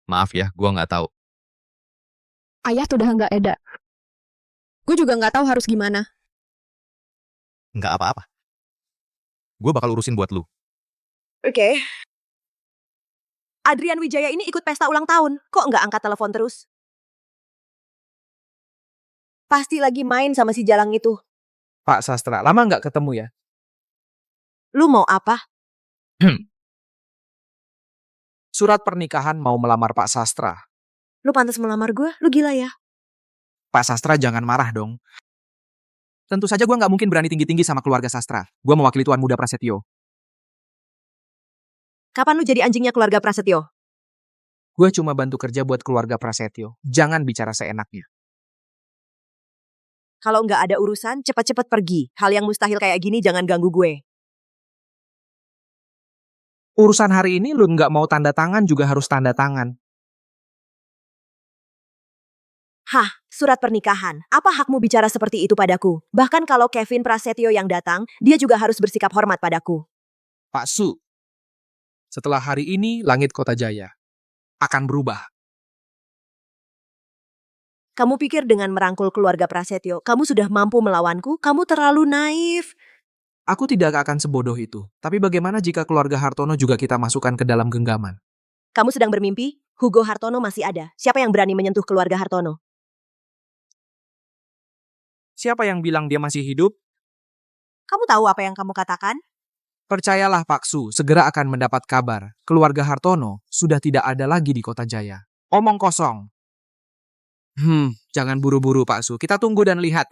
Maaf ya, gua nggak tahu. Ayah tuh udah nggak ada. Gue juga nggak tahu harus gimana. Nggak apa-apa. Gue bakal urusin buat lu. Oke. Adrian Wijaya ini ikut pesta ulang tahun. Kok nggak angkat telepon terus? Pasti lagi main sama si Jalang itu. Pak Sastra, lama nggak ketemu ya? Lu mau apa? Surat pernikahan mau melamar Pak Sastra. Lu pantas melamar gue? Lu gila ya? Pak Sastra jangan marah dong. Tentu saja gue nggak mungkin berani tinggi-tinggi sama keluarga Sastra. Gue mewakili Tuan Muda Prasetyo. Kapan lu jadi anjingnya keluarga Prasetyo? Gue cuma bantu kerja buat keluarga Prasetyo. Jangan bicara seenaknya. Kalau nggak ada urusan, cepat-cepat pergi. Hal yang mustahil kayak gini jangan ganggu gue. Urusan hari ini lu nggak mau tanda tangan juga harus tanda tangan. Hah, surat pernikahan. Apa hakmu bicara seperti itu padaku? Bahkan kalau Kevin Prasetyo yang datang, dia juga harus bersikap hormat padaku. Pak Su, setelah hari ini langit Kota Jaya akan berubah. Kamu pikir dengan merangkul keluarga Prasetyo, kamu sudah mampu melawanku? Kamu terlalu naif. Aku tidak akan sebodoh itu. Tapi bagaimana jika keluarga Hartono juga kita masukkan ke dalam genggaman? Kamu sedang bermimpi? Hugo Hartono masih ada. Siapa yang berani menyentuh keluarga Hartono? Siapa yang bilang dia masih hidup? Kamu tahu apa yang kamu katakan? Percayalah Pak Su, segera akan mendapat kabar. Keluarga Hartono sudah tidak ada lagi di Kota Jaya. Omong kosong. Jangan buru-buru Pak Su. Kita tunggu dan lihat.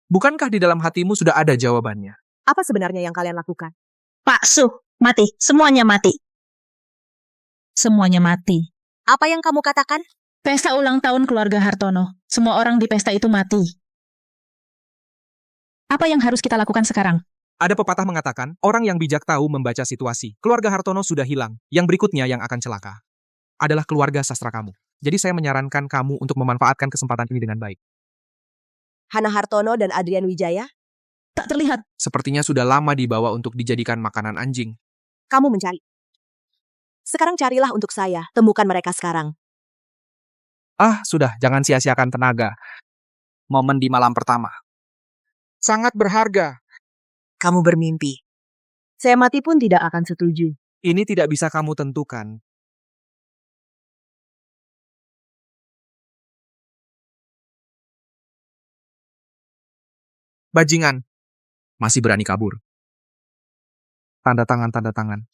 Bukankah di dalam hatimu sudah ada jawabannya? Apa sebenarnya yang kalian lakukan? Pak Su, mati. Semuanya mati. Semuanya mati. Apa yang kamu katakan? Pesta ulang tahun keluarga Hartono. Semua orang di pesta itu mati. Apa yang harus kita lakukan sekarang? Ada pepatah mengatakan, orang yang bijak tahu membaca situasi. Keluarga Hartono sudah hilang. Yang berikutnya yang akan celaka adalah keluarga sastra kamu. Jadi saya menyarankan kamu untuk memanfaatkan kesempatan ini dengan baik. Hana Hartono dan Adrian Wijaya? Tak terlihat. Sepertinya sudah lama dibawa untuk dijadikan makanan anjing. Kamu mencari. Sekarang carilah untuk saya. Temukan mereka sekarang. Sudah, jangan sia-siakan tenaga. Momen di malam pertama sangat berharga. Kamu bermimpi. Saya mati pun tidak akan setuju. Ini tidak bisa kamu tentukan. Bajingan. Masih berani kabur. Tanda tangan, tanda tangan.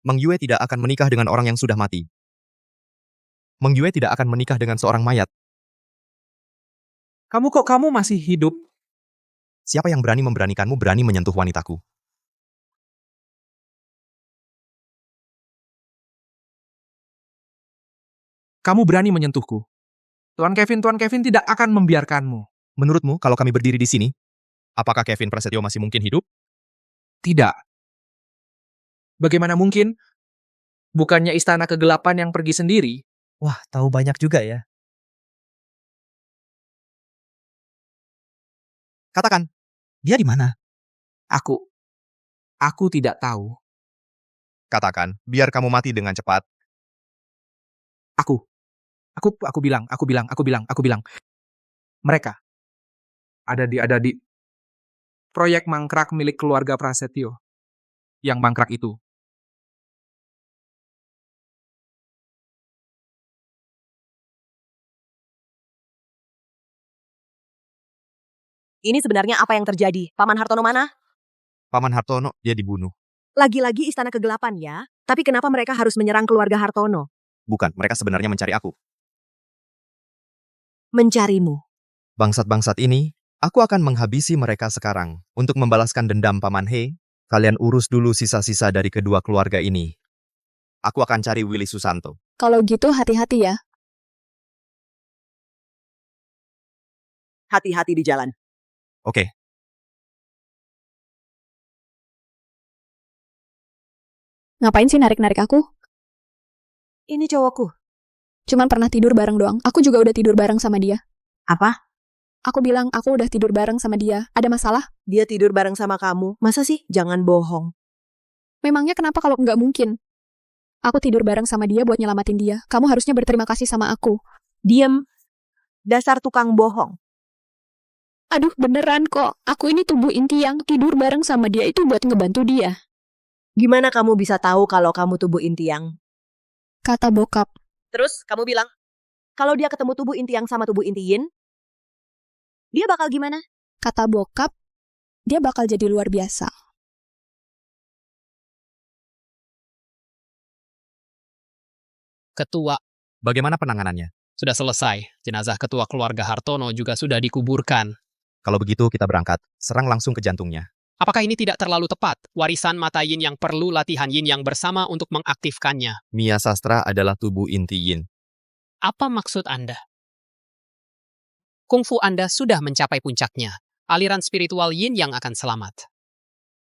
Meng Yue tidak akan menikah dengan orang yang sudah mati. Meng Yue tidak akan menikah dengan seorang mayat. Kamu masih hidup? Siapa yang berani memberanikanmu berani menyentuh wanitaku? Kamu berani menyentuhku. Tuan Kevin tidak akan membiarkanmu. Menurutmu, kalau kami berdiri di sini, apakah Kevin Prasetyo masih mungkin hidup? Tidak. Bagaimana mungkin? Bukannya istana kegelapan yang pergi sendiri? Wah, tahu banyak juga ya. Katakan, dia di mana? Aku tidak tahu. Katakan, biar kamu mati dengan cepat. Aku bilang. Mereka ada di proyek mangkrak milik keluarga Prasetyo. Yang mangkrak itu. Ini sebenarnya apa yang terjadi? Paman Hartono mana? Paman Hartono, dia dibunuh. Lagi-lagi istana kegelapan ya. Tapi kenapa mereka harus menyerang keluarga Hartono? Bukan, mereka sebenarnya mencari aku. Mencarimu. Bangsat-bangsat ini, aku akan menghabisi mereka sekarang. Untuk membalaskan dendam Paman He, kalian urus dulu sisa-sisa dari kedua keluarga ini. Aku akan cari Willy Susanto. Kalau gitu hati-hati ya. Hati-hati di jalan. Oke. Ngapain sih narik-narik aku? Ini cowokku. Cuman pernah tidur bareng doang. Aku juga udah tidur bareng sama dia. Apa? Aku bilang aku udah tidur bareng sama dia. Ada masalah? Dia tidur bareng sama kamu. Masa sih? Jangan bohong. Memangnya kenapa kalau nggak mungkin? Aku tidur bareng sama dia buat nyelamatin dia. Kamu harusnya berterima kasih sama aku. Diem. Dasar tukang bohong. Aduh, beneran kok. Aku ini tubuh inti yang tidur bareng sama dia itu buat ngebantu dia. Gimana kamu bisa tahu kalau kamu tubuh inti yang? Kata bokap. Terus kamu bilang, kalau dia ketemu tubuh inti yang sama tubuh inti yin, dia bakal gimana? Kata bokap, dia bakal jadi luar biasa. Ketua, Bagaimana penanganannya? sudah selesai. Jenazah ketua keluarga Hartono juga sudah dikuburkan. Kalau begitu kita berangkat. Serang langsung ke jantungnya. Apakah ini tidak terlalu tepat? Warisan mata yin yang perlu latihan yin yang bersama untuk mengaktifkannya. Mia Sastra adalah tubuh inti yin. Apa maksud Anda? Kungfu Anda sudah mencapai puncaknya. Aliran spiritual yin yang akan selamat.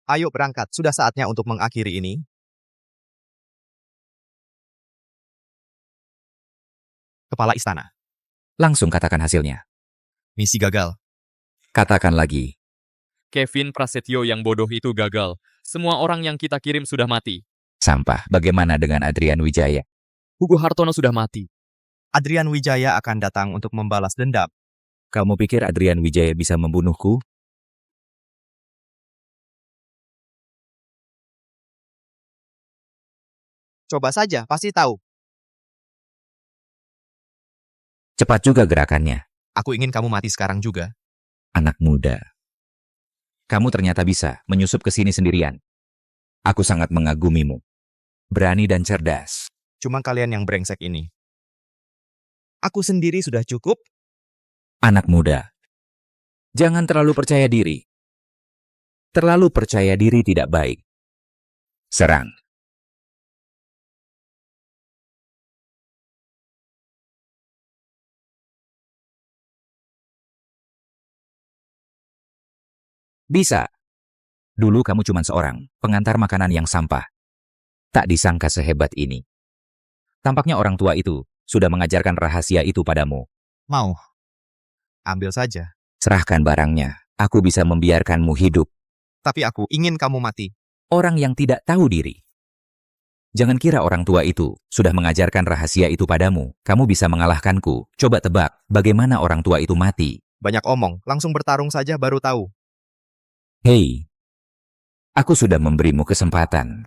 Ayo berangkat, sudah saatnya untuk mengakhiri ini. Kepala istana. Langsung katakan hasilnya. Misi gagal. Katakan lagi. Kevin Prasetyo yang bodoh itu gagal. Semua orang yang kita kirim sudah mati. Sampah. Bagaimana dengan Adrian Wijaya? Hugo Hartono sudah mati. Adrian Wijaya akan datang untuk membalas dendam. Kamu pikir Adrian Wijaya bisa membunuhku? Coba saja, pasti tahu. Cepat juga gerakannya. Aku ingin kamu mati sekarang juga. Anak muda. Kamu ternyata bisa menyusup ke sini sendirian. Aku sangat mengagumimu. Berani dan cerdas. Cuma kalian yang brengsek ini. Aku sendiri sudah cukup. Anak muda. Jangan terlalu percaya diri. Terlalu percaya diri tidak baik. Serang. Bisa. Dulu kamu cuma seorang pengantar makanan yang sampah. Tak disangka sehebat ini. Tampaknya orang tua itu sudah mengajarkan rahasia itu padamu. Mau. Ambil saja. Serahkan barangnya. Aku bisa membiarkanmu hidup. Tapi aku ingin kamu mati. Orang yang tidak tahu diri. Jangan kira orang tua itu sudah mengajarkan rahasia itu padamu. Kamu bisa mengalahkanku. Coba tebak bagaimana orang tua itu mati. Banyak omong, langsung bertarung saja baru tahu. Hei, aku sudah memberimu kesempatan.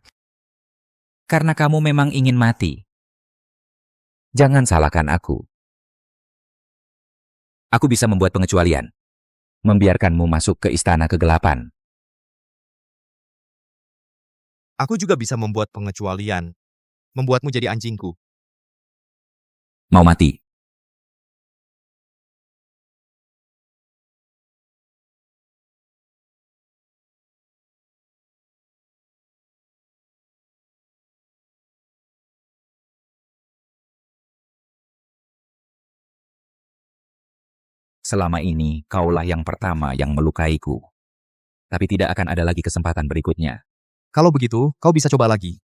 Karena kamu memang ingin mati. Jangan salahkan aku. Aku bisa membuat pengecualian. Membiarkanmu masuk ke istana kegelapan. Aku juga bisa membuat pengecualian. Membuatmu jadi anjingku. Mau mati? Selama ini, kaulah yang pertama yang melukaiku. Tapi tidak akan ada lagi kesempatan berikutnya. Kalau begitu, kau bisa coba lagi.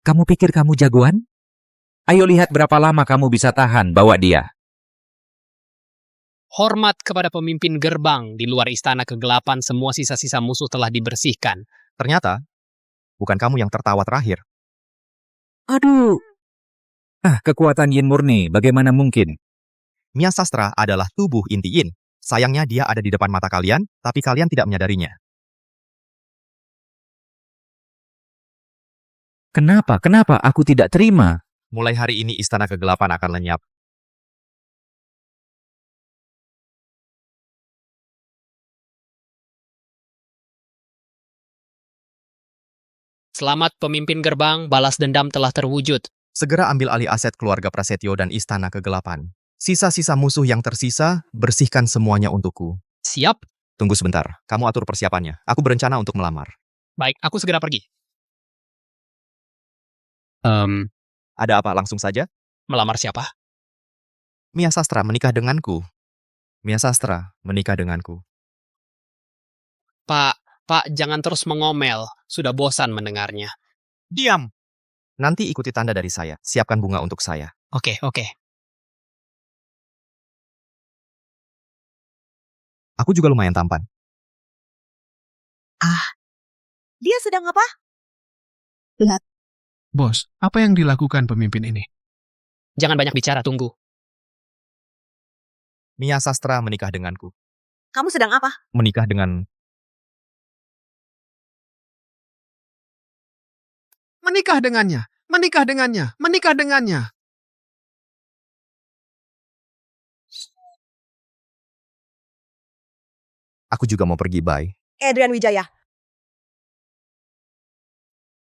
Kamu pikir kamu jagoan? Ayo lihat berapa lama kamu bisa tahan bawa dia. Hormat kepada pemimpin gerbang. Di luar istana kegelapan, semua sisa-sisa musuh telah dibersihkan. Ternyata, bukan kamu yang tertawa terakhir. Aduh. Kekuatan yin murni, bagaimana mungkin? Mia Sastra adalah tubuh inti yin. Sayangnya dia ada di depan mata kalian, tapi kalian tidak menyadarinya. Kenapa? Kenapa aku tidak terima? Mulai hari ini istana kegelapan akan lenyap. Selamat pemimpin gerbang, balas dendam telah terwujud. Segera ambil alih aset keluarga Prasetyo dan istana kegelapan. Sisa-sisa musuh yang tersisa, bersihkan semuanya untukku. Siap? Tunggu sebentar, kamu atur persiapannya. Aku berencana untuk melamar. Baik, aku segera pergi. Ada apa? Langsung saja? Melamar siapa? Mia Sastra menikah denganku. Mia Sastra menikah denganku. Pak, Pak, jangan terus mengomel. Sudah bosan mendengarnya. Diam! Nanti ikuti tanda dari saya. Siapkan bunga untuk saya. Oke. Aku juga lumayan tampan. Dia sedang apa? Lihat. Bos, apa yang dilakukan pemimpin ini? Jangan banyak bicara, tunggu. Mia Sastra menikah denganku. Kamu sedang apa? Menikah dengan... Menikah dengannya, menikah dengannya, menikah dengannya. Aku juga mau pergi, bye. Adrian Wijaya.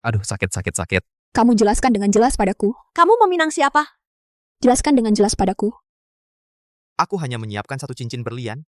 Aduh, sakit. Kamu jelaskan dengan jelas padaku. Kamu meminang siapa? Jelaskan dengan jelas padaku. Aku hanya menyiapkan satu cincin berlian.